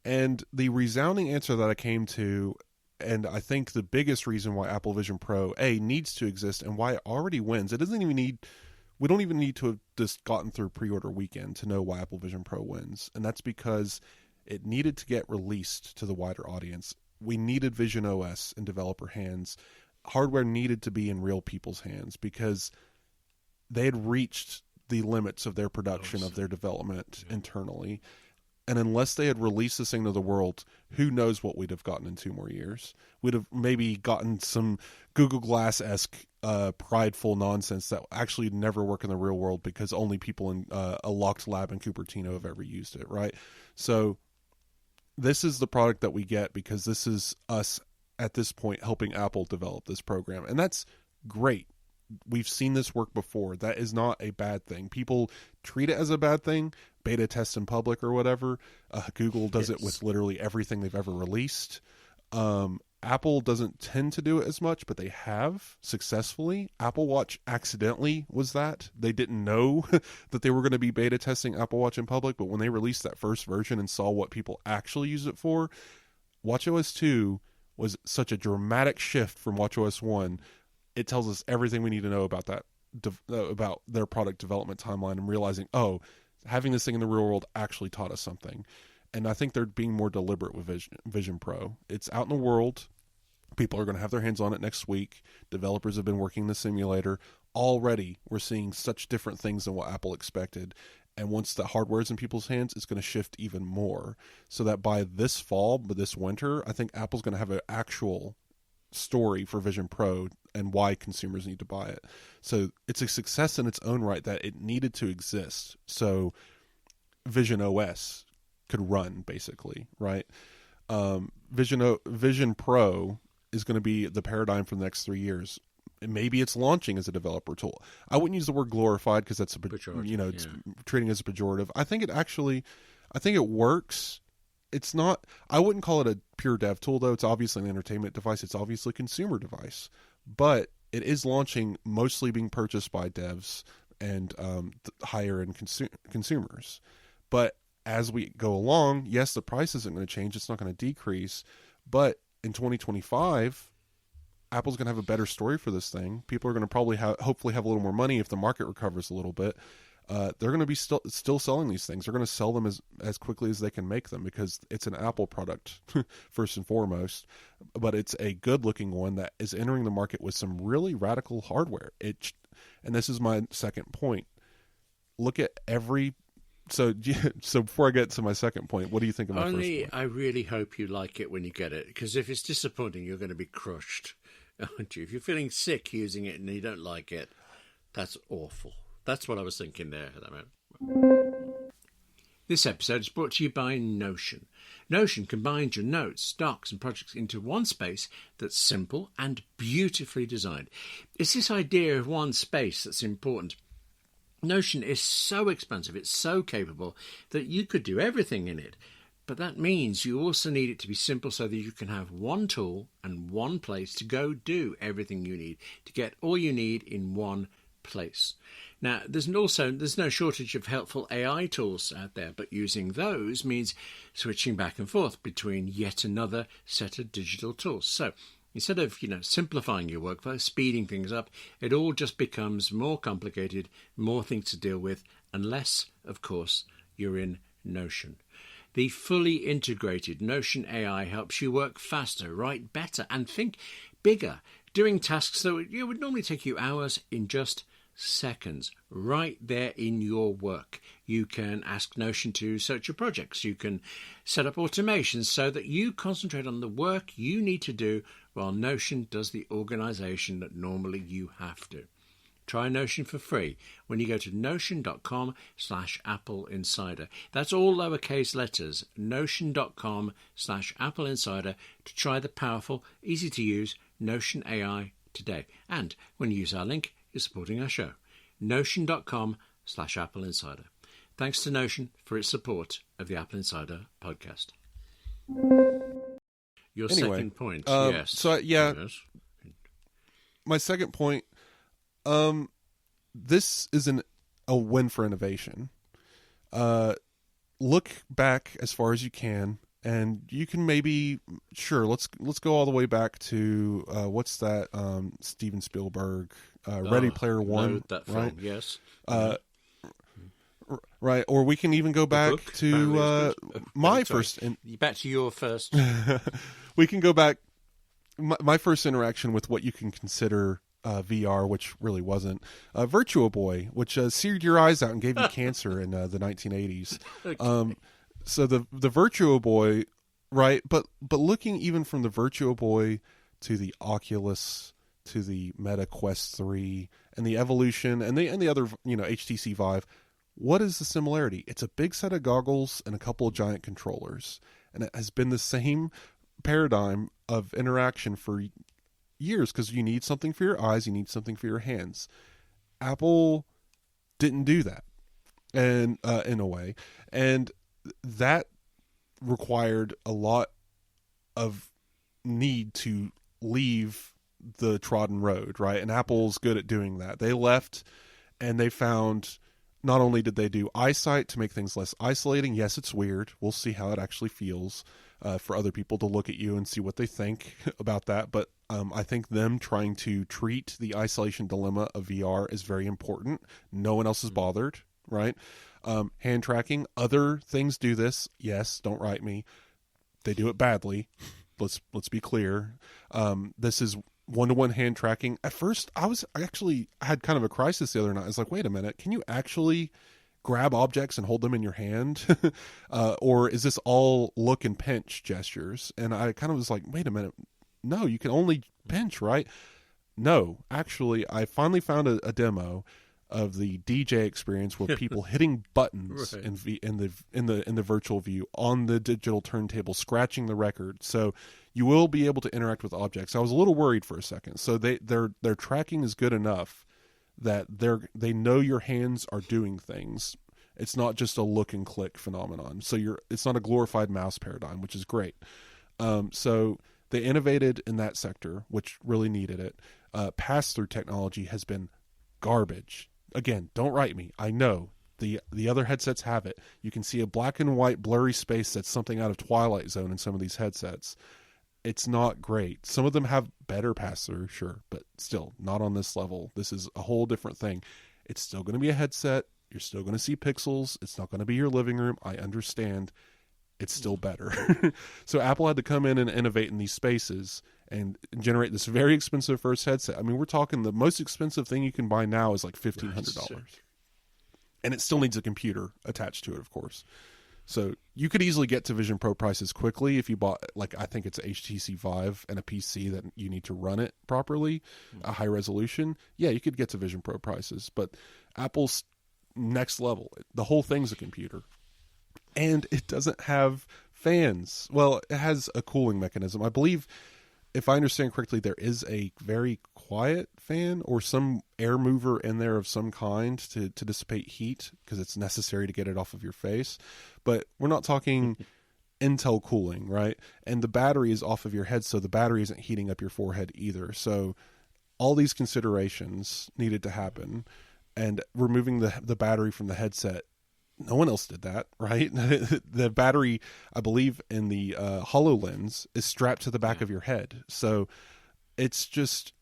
And the resounding answer that I came to, and I think the biggest reason why Apple Vision Pro, needs to exist and why it already wins, it doesn't even need we don't even need to have just gotten through pre-order weekend to know why Apple Vision Pro wins. And that's because it needed to get released to the wider audience. We needed Vision OS in developer hands. Hardware needed to be in real people's hands because they had reached the limits of their production, of their development internally. And unless they had released this thing to the world, who knows what we'd have gotten in 2 more years. We'd have maybe gotten some Google Glass-esque prideful nonsense that actually never work in the real world because only people in a locked lab in Cupertino have ever used it, right? So this is the product that we get because this is us at this point helping Apple develop this program. And that's great. We've seen this work before. That is not a bad thing. People treat it as a bad thing, beta test in public or whatever. Google does it with literally everything they've ever released. Apple doesn't tend to do it as much, but they have successfully. Apple Watch accidentally was that. They didn't know that they were going to be beta testing Apple Watch in public, but when they released that first version and saw what people actually use it for, watchOS 2 was such a dramatic shift from watchOS 1. It tells us everything we need to know about that, about their product development timeline, and realizing, having this thing in the real world actually taught us something. And I think they're being more deliberate with Vision Pro. It's out in the world. People are going to have their hands on it next week. Developers have been working the simulator. Already, we're seeing such different things than what Apple expected. And once the hardware is in people's hands, it's going to shift even more. So that by this fall, by this winter, I think Apple's going to have an actual story for Vision Pro and why consumers need to buy it. So it's a success in its own right that it needed to exist. So Vision OS could run, basically, right? Vision Pro is going to be the paradigm for the next 3 years. And maybe it's launching as a developer tool. I wouldn't use the word glorified because that's it's treating it as a pejorative. I think it works. It's not, I wouldn't call it a pure dev tool, though. It's obviously an entertainment device. It's obviously a consumer device. But it is launching, mostly being purchased by devs and higher-end consumers. But as we go along, yes, the price isn't going to change. It's not going to decrease. But in 2025, Apple's going to have a better story for this thing. People are going to probably hopefully have a little more money if the market recovers a little bit. They're going to be still selling these things. They're going to sell them as quickly as they can make them because it's an Apple product first and foremost, but it's a good-looking one that is entering the market with some really radical hardware. And this is my second point. Look at so before I get to my second point, what do you think of my first point? I really hope you like it when you get it, because if it's disappointing, you're going to be crushed, aren't you? If you're feeling sick using it and you don't like it, that's awful. That's what I was thinking there at that moment. This episode is brought to you by Notion. Notion combines your notes, docs and projects into one space that's simple and beautifully designed. It's this idea of one space that's important. Notion is so expansive, it's so capable that you could do everything in it. But that means you also need it to be simple so that you can have one tool and one place to go do everything you need, to get all you need in one place. Now, there's no shortage of helpful AI tools out there, but using those means switching back and forth between yet another set of digital tools. So instead of, simplifying your workflow, speeding things up, it all just becomes more complicated, more things to deal with, unless, of course, you're in Notion. The fully integrated Notion AI helps you work faster, write better, and think bigger, doing tasks that would normally take you hours in just seconds, right there in your work. You can ask Notion to search your projects. You can set up automations so that you concentrate on the work you need to do while Notion does the organization that normally you have to. Try Notion for free when you go to notion.com/AppleInsider. That's all lowercase letters, notion.com/AppleInsider to try the powerful, easy to use Notion AI today. And when you use our link, you're supporting our show. Notion.com/AppleInsider. Thanks to Notion for its support of the Apple Insider podcast. Your second point, yes. So, yes. My second point, this is a win for innovation. Look back as far as you can, and you can let's go all the way back to what's that Steven Spielberg Ready Player One, that film, right? Yes. Right, or we can even go back to my first. Back to your first. We can go back. My first interaction with what you can consider VR, which really wasn't, Virtual Boy, which seared your eyes out and gave you cancer in the 1980s. Okay. So the Virtual Boy, right? But looking even from the Virtual Boy to the Oculus to the Meta Quest 3 and the evolution and the other HTC Vive. What is the similarity? It's a big set of goggles and a couple of giant controllers. And it has been the same paradigm of interaction for years because you need something for your eyes, you need something for your hands. Apple didn't do that, and in a way. And that required a lot of need to leave the trodden road, right? And Apple's good at doing that. They left and they found... Not only did they do eyesight to make things less isolating, yes, it's weird. We'll see how it actually feels for other people to look at you and see what they think about that. But I think them trying to treat the isolation dilemma of VR is very important. No one else is bothered, right? Hand tracking, other things do this. Yes, don't write me. They do it badly. Let's be clear. This is one-to-one hand tracking. At first, I had kind of a crisis the other night. I was like, wait a minute, can you actually grab objects and hold them in your hand? Or is this all look and pinch gestures? And I kind of was like, wait a minute, no, you can only pinch, right? No, actually, I finally found a demo of the DJ experience with people hitting buttons right. in the virtual view on the digital turntable, scratching the record. So you will be able to interact with objects. I was a little worried for a second. So their tracking is good enough that they know your hands are doing things. It's not just a look and click phenomenon. So it's not a glorified mouse paradigm, which is great. So they innovated in that sector, which really needed it. Pass-through technology has been garbage. Again, don't write me. I know. The other headsets have it. You can see a black and white blurry space that's something out of Twilight Zone in some of these headsets. It's not great. Some of them have better pass-through, sure, but still not on this level. This is a whole different thing. It's still going to be a headset. You're still going to see pixels. It's not going to be your living room. I understand. It's still better. So Apple had to come in and innovate in these spaces and generate this very expensive first headset. I mean, we're talking the most expensive thing you can buy now is like $1,500. And it still needs a computer attached to it, of course. So you could easily get to Vision Pro prices quickly if you bought, like, I think it's an HTC Vive and a PC that you need to run it properly, a high resolution. Yeah, you could get to Vision Pro prices. But Apple's next level, the whole thing's a computer. And it doesn't have fans. Well, it has a cooling mechanism. I believe, if I understand correctly, there is a very quiet fan or some air mover in there of some kind to dissipate heat because it's necessary to get it off of your face. But we're not talking Intel cooling, right? And the battery is off of your head, so the battery isn't heating up your forehead either. So all these considerations needed to happen. And removing the battery from the headset, no one else did that, right? The battery, I believe, in the HoloLens is strapped to the back of your head. So it's just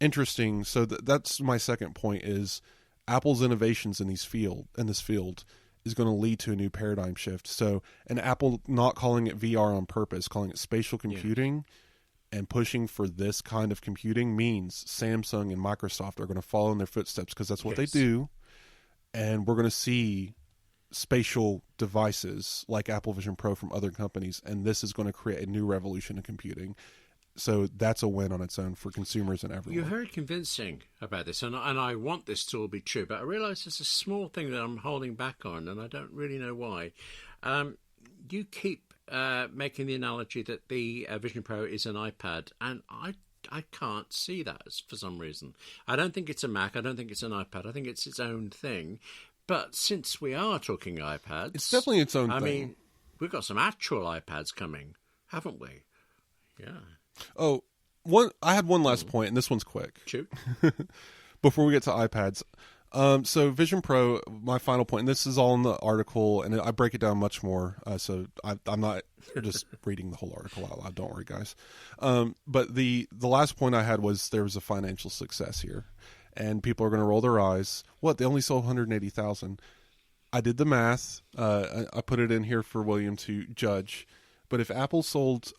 interesting. So that's my second point is Apple's innovations in this field is going to lead to a new paradigm shift. So, and Apple not calling it VR on purpose, calling it spatial computing and pushing for this kind of computing means Samsung and Microsoft are going to follow in their footsteps because that's what they do. And we're going to see spatial devices like Apple Vision Pro from other companies, and this is going to create a new revolution in computing. So that's a win on its own for consumers and everyone. You're very convincing about this, and I want this to all be true, but I realise there's a small thing that I'm holding back on, and I don't really know why. You keep making the analogy that the Vision Pro is an iPad, and I can't see that for some reason. I don't think it's a Mac. I don't think it's an iPad. I think it's its own thing. But since we are talking iPads... It's definitely its own thing. I mean, we've got some actual iPads coming, haven't we? Yeah. Oh, I had one last point, and this one's quick. Shoot. Before we get to iPads. So Vision Pro, my final point, and this is all in the article, and I break it down much more, so I'm not just reading the whole article out loud. Don't worry, guys. But the last point I had was there was a financial success here. and people are going to roll their eyes. What? They only sold 180,000. I did the math. I put it in here for William to judge. But if Apple sold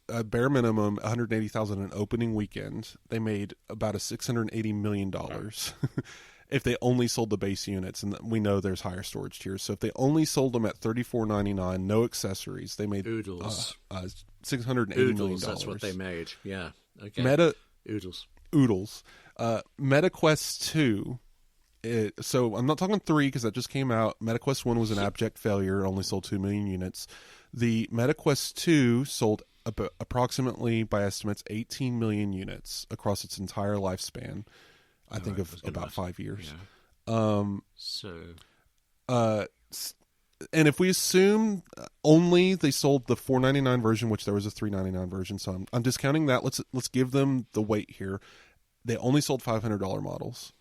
a bare minimum 180,000 in opening weekend, they made about a $680 million. If they only sold the base units, and we know there's higher storage tiers. So if they only sold them at $34.99, no accessories, they made Oodles. $680 million. That's what they made. Yeah. Okay. Oodles. MetaQuest 2. So I'm not talking 3 because that just came out. MetaQuest 1 was an abject failure, only sold 2 million units. The MetaQuest 2 sold approximately, by estimates, 18 million units across its entire lifespan. I think of about 5 years. Yeah. And if we assume only they sold the $499 version, which there was a $399 version, so I'm discounting that. Let's give them the weight here. They only sold $500 models.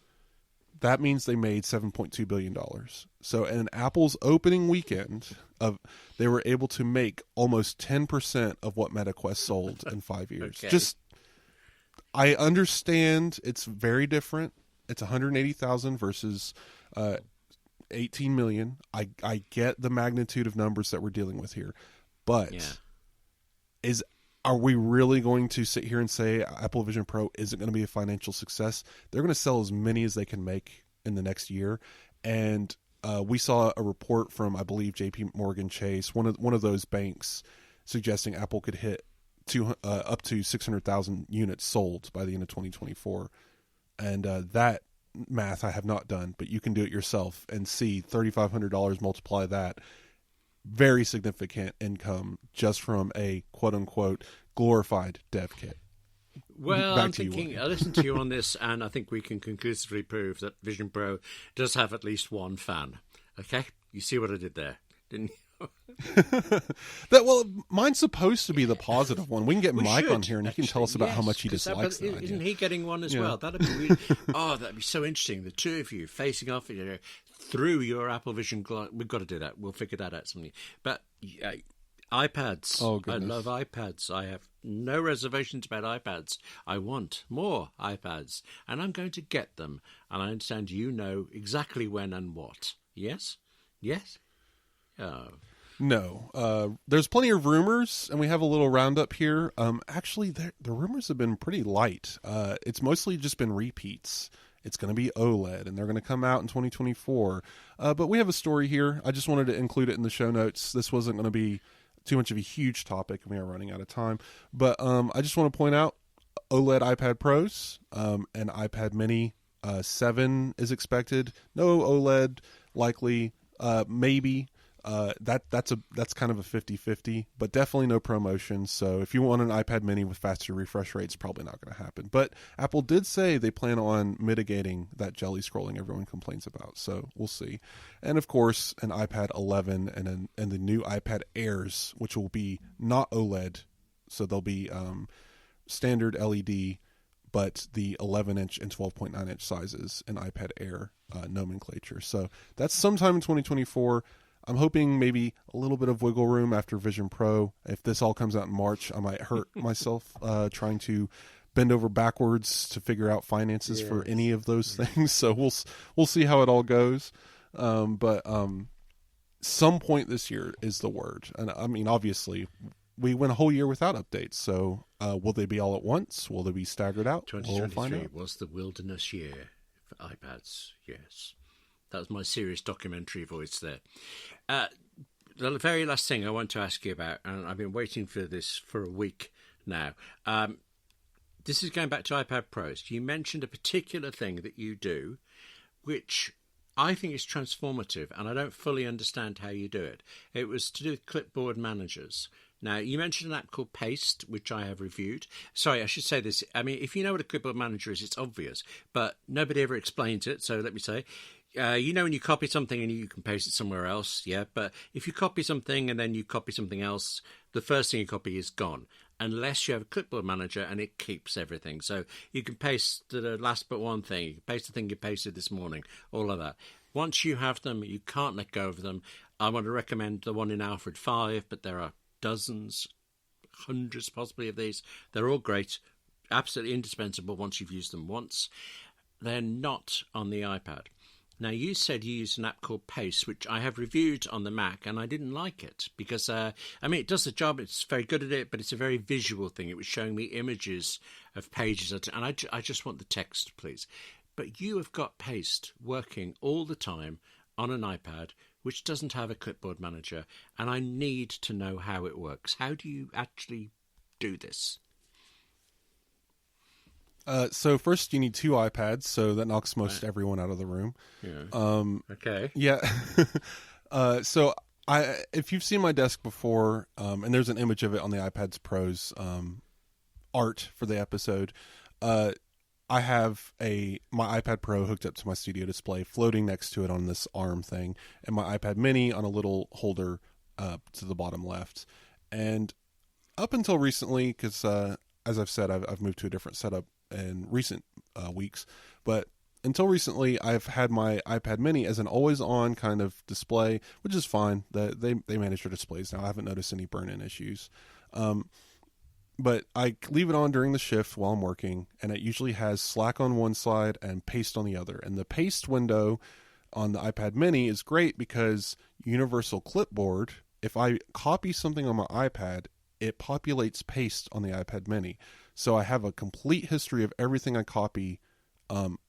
That means they made $7.2 billion. So in Apple's opening weekend, they were able to make almost 10% of what MetaQuest sold in 5 years. Okay. I understand it's very different. It's 180,000 versus 18 million. I get the magnitude of numbers that we're dealing with here. But are we really going to sit here and say Apple Vision Pro isn't going to be a financial success? They're going to sell as many as they can make in the next year. And we saw a report from, I believe, JP Morgan Chase, one of those banks, suggesting Apple could hit up to 600,000 units sold by the end of 2024. And that math I have not done, but you can do it yourself and see $3,500, multiply that. Very significant income just from a quote-unquote glorified dev kit. Well, I'm thinking, I listened to you on this, and I think we can conclusively prove that Vision Pro does have at least one fan. Okay? You see what I did there, didn't you? Mine's supposed to be the positive one. We can get Mike on here, and he can tell us about how much he dislikes that. Isn't he getting one as well? That'd be really, that'd be so interesting. The two of you facing off through your Apple Vision glass. We've got to do that. We'll figure that out someday. But iPads. Oh, I goodness. love iPads. I have no reservations about iPads. I want more iPads, and I'm going to get them. And I understand you know exactly when and what. Yes? Yes? Oh. No. There's plenty of rumors, and we have a little roundup here. Actually, the rumors have been pretty light. It's mostly just been repeats. It's going to be OLED, and they're going to come out in 2024. But we have a story here. I just wanted to include it in the show notes. This wasn't going to be too much of a huge topic, and we are running out of time. But I just want to point out OLED iPad Pros and iPad Mini 7 is expected. No OLED, likely, maybe. That's kind of a 50-50, but definitely no promotion. So if you want an iPad mini with faster refresh rates, probably not going to happen. But Apple did say they plan on mitigating that jelly scrolling everyone complains about. So we'll see. And of course, an iPad 11 and the new iPad Airs, which will be not OLED. So they'll be standard LED, but the 11-inch and 12.9-inch sizes in iPad Air nomenclature. So that's sometime in 2024. I'm hoping maybe a little bit of wiggle room after Vision Pro. If this all comes out in March, I might hurt myself trying to bend over backwards to figure out finances for any of those things. So we'll see how it all goes. But some point this year is the word. And I mean, obviously, we went a whole year without updates. So will they be all at once? Will they be staggered out? 2023 was the wilderness year for iPads. Yes. That was my serious documentary voice there. The very last thing I want to ask you about, and I've been waiting for this for a week now. This is going back to iPad Pros. You mentioned a particular thing that you do, which I think is transformative, and I don't fully understand how you do it. It was to do with clipboard managers. Now, you mentioned an app called Paste, which I have reviewed. Sorry, I should say this. I mean, if you know what a clipboard manager is, it's obvious, but nobody ever explains it, so let me say. You know when you copy something and you can paste it somewhere else, yeah? But if you copy something and then you copy something else, the first thing you copy is gone, unless you have a clipboard manager and it keeps everything. So you can paste the last but one thing. You can paste the thing you pasted this morning, all of that. Once you have them, you can't let go of them. I want to recommend the one in Alfred 5, but there are dozens, hundreds possibly of these. They're all great, absolutely indispensable once you've used them once. they're not on the iPad. Now, you said you used an app called Paste, which I have reviewed on the Mac, and I didn't like it because, it does the job. It's very good at it, but it's a very visual thing. It was showing me images of pages, and I just want the text, please. But you have got Paste working all the time on an iPad, which doesn't have a clipboard manager, and I need to know how it works. How do you actually do this? So first you need 2 iPads, so that knocks most everyone out of the room. Yeah. Okay. Yeah. So if you've seen my desk before, and there's an image of it on the iPads Pro's art for the episode, I have my iPad Pro hooked up to my studio display, floating next to it on this arm thing, and my iPad Mini on a little holder to the bottom left. And up until recently, because as I've said, I've moved to a different setup in recent weeks, but until recently I've had my iPad Mini as an always-on kind of display, which is fine. They manage their displays now. I haven't noticed any burn-in issues, but I leave it on during the shift while I'm working, and it usually has Slack on one side and Paste on the other. And the Paste window on the iPad Mini is great because Universal Clipboard, if I copy something on my iPad, it populates Paste on the iPad Mini. So I have a complete history of everything I copy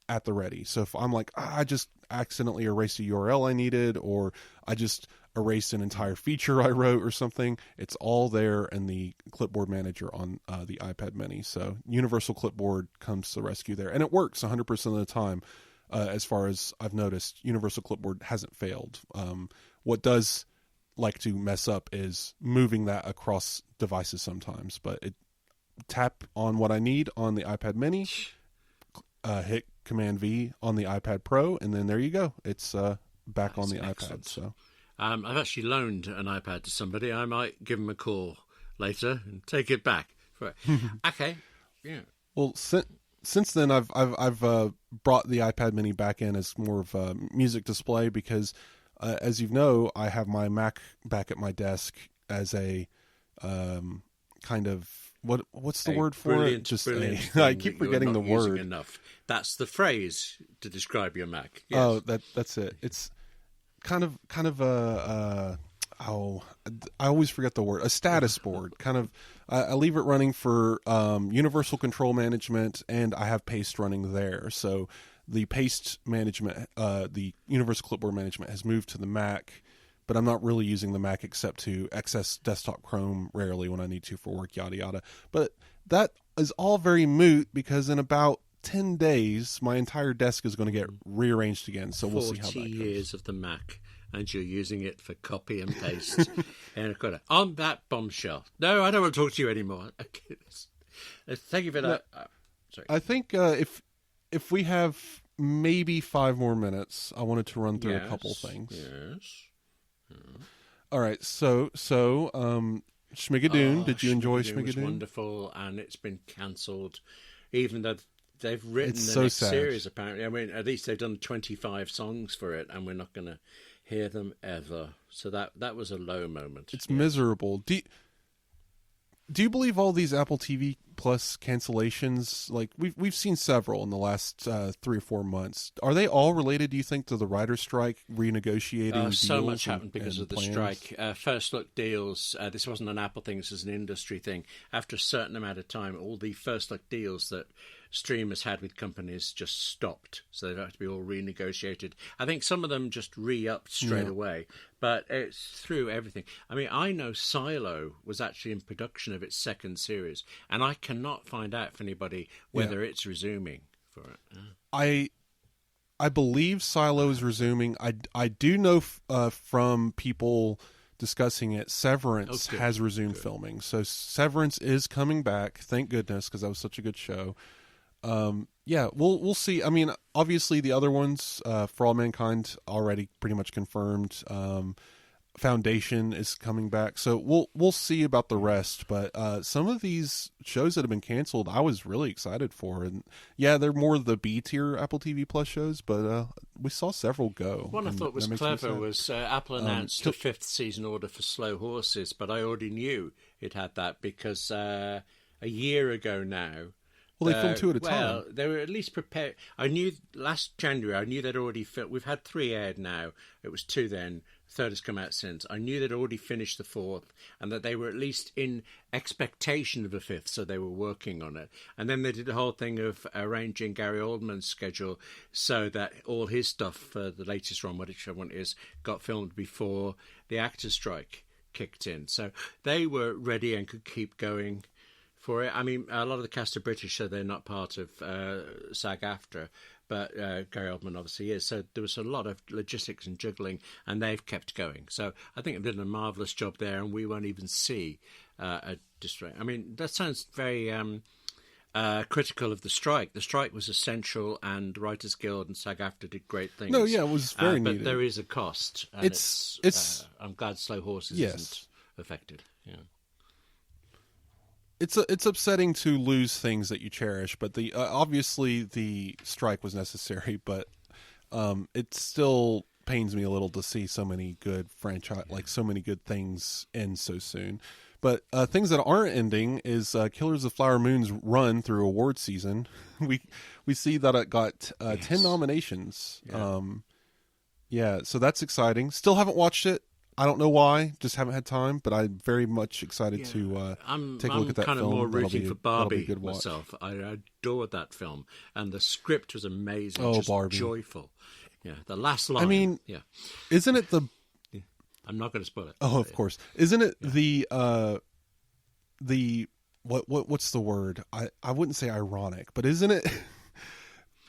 at the ready. So if I'm like, I just accidentally erased a URL I needed, or I just erased an entire feature I wrote or something, it's all there in the clipboard manager on the iPad Mini. So Universal Clipboard comes to the rescue there. And it works 100% of the time. As far as I've noticed, Universal Clipboard hasn't failed. What does like to mess up is moving that across devices sometimes, but tap on what I need on the iPad Mini, hit Command V on the iPad Pro, and then there you go. It's back on the iPad. So I've actually loaned an iPad to somebody. I might give them a call later and take it back. Right. Okay. Yeah. Well, since then, I've brought the iPad Mini back in as more of a music display because, as you know, I have my Mac back at my desk as a kind of what's the word for it? Just I keep forgetting the word. Enough. That's the phrase to describe your Mac. Yes. Oh, that's it. It's kind of a I always forget the word. A status board. Kind of. I leave it running for universal control management, and I have Paste running there. So the Paste management, the universal clipboard management, has moved to the Mac. But I'm not really using the Mac except to access desktop Chrome rarely when I need to for work, yada, yada. But that is all very moot because in about 10 days, my entire desk is going to get rearranged again. So we'll see how that goes. 40 years of the Mac, and you're using it for copy and paste. And on that bombshell. No, I don't want to talk to you anymore. Okay. Thank you for that. Sorry. I think if we have maybe 5 more minutes, I wanted to run through a couple things. Yes. All right, so Schmigadoon, did you enjoy Schmigadoon? It was wonderful, and it's been cancelled, even though they've written the next series, apparently. I mean, at least they've done 25 songs for it, and we're not going to hear them ever. So that was a low moment. It's miserable. Do you believe all these Apple TV Plus cancellations? Like we've seen several in the last 3 or 4 months. Are they all related? Do you think to the writer's strike, renegotiating deals? So much happened because of plans? the strike. First look deals. This wasn't an Apple thing. This is an industry thing. After a certain amount of time, all the first look deals that streamers had with companies just stopped, so they've had to be all renegotiated. I think some of them just re-upped straight away, but it's through everything. I mean, I know Silo was actually in production of its second series, and I cannot find out for anybody whether it's resuming for it. I believe Silo is resuming. I do know from people discussing it, Severance has resumed filming. So Severance is coming back, thank goodness, because that was such a good show. We'll see. I mean, obviously the other ones, For All Mankind, already pretty much confirmed. Foundation is coming back, so we'll see about the rest. But some of these shows that have been canceled, I was really excited for, and they're more the B tier Apple TV Plus shows. But we saw several go. One I thought was clever was Apple announced a 5th season order for Slow Horses, but I already knew it had that because a year ago now. Well, they film 2 at a time. Well, they were at least prepared. I knew last January, I knew they'd already filmed. We've had 3 aired now. It was 2 then. 3rd has come out since. I knew they'd already finished the 4th and that they were at least in expectation of a 5th, so they were working on it. And then they did the whole thing of arranging Gary Oldman's schedule so that all his stuff for the latest run, whichever one it is, got filmed before the actors' strike kicked in. So they were ready and could keep going for it. I mean, a lot of the cast are British, so they're not part of SAG-AFTRA, but Gary Oldman obviously is. So there was a lot of logistics and juggling, and they've kept going. So I think they've done a marvellous job there, and we won't even see a distract. I mean, that sounds very critical of the strike. The strike was essential, and Writers Guild and SAG-AFTRA did great things. No, yeah, it was very needed. But there is a cost. And it's I'm glad Slow Horses isn't affected. Yeah. It's upsetting to lose things that you cherish, but the obviously the strike was necessary. But it still pains me a little to see so many good so many good things end so soon. But things that aren't ending is Killers of Flower Moon's run through award season. We see that it got 10 nominations. Yeah. So that's exciting. Still haven't watched it. I don't know why, just haven't had time, but I'm very much excited to take a look at that film. I'm kind of more rooting for Barbie myself. I adored that film, and the script was amazing. Oh, just Barbie. Joyful. Yeah, the last line. I mean, isn't it the... I'm not going to spoil it. Oh, of course. Isn't it the what's the word? I wouldn't say ironic, but isn't it...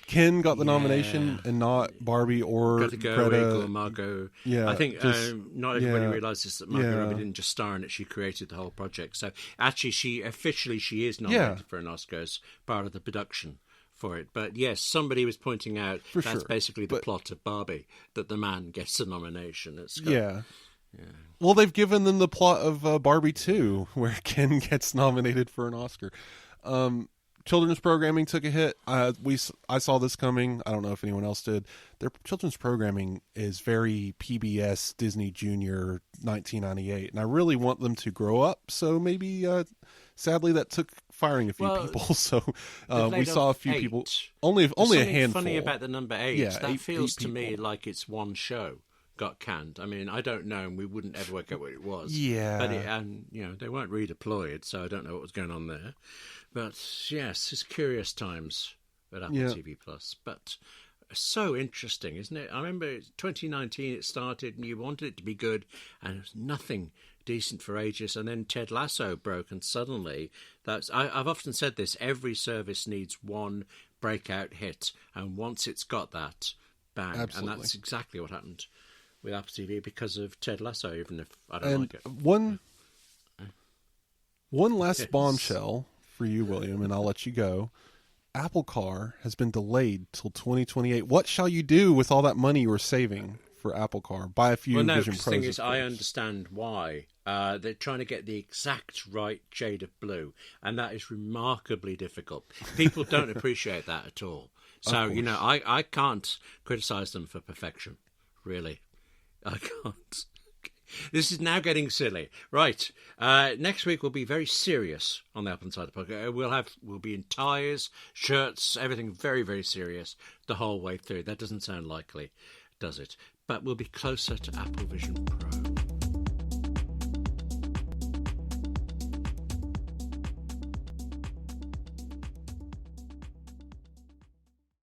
Ken got the nomination and not Barbie or Greta Gerwig or Margot. Yeah, I think not everybody realizes that Margot Robbie didn't just star in it; she created the whole project. So actually, she is nominated for an Oscar as part of the production for it. But yes, somebody was pointing out that's basically the plot of Barbie, that the man gets a nomination. Yeah. Well, they've given them the plot of Barbie 2, where Ken gets nominated for an Oscar. Children's programming took a hit. I saw this coming. I don't know if anyone else did. Their children's programming is very PBS Disney Junior 1998, and I really want them to grow up. So maybe, sadly, that took firing a few people. So we saw a few people. Only a handful. Funny about the number 8. Yeah, that feels to me like it's one show got canned. I mean, I don't know, and we wouldn't ever work out what it was. Yeah, but they weren't redeployed, so I don't know what was going on there. But yes, it's curious times at Apple TV Plus. But so interesting, isn't it? I remember 2019 it started, and you wanted it to be good, and it was nothing decent for ages. And then Ted Lasso broke, and suddenly I've often said this: every service needs one breakout hit, and once it's got that, bang! Absolutely. And that's exactly what happened with Apple TV because of Ted Lasso, even if I don't like it. One last bombshell for you, William, and I'll let you go. Apple Car has been delayed till 2028. What shall you do with all that money you were saving for Apple Car? Buy a few Vision Pros. The thing is, I understand why. They're trying to get the exact right shade of blue, and that is remarkably difficult. People don't appreciate that at all. So, I can't criticise them for perfection, really. I can't. This is now getting silly. Right. Next week we'll be very serious on the AppleInsider podcast. We'll be in ties, shirts, everything very, very serious the whole way through. That doesn't sound likely, does it? But we'll be closer to Apple Vision Pro.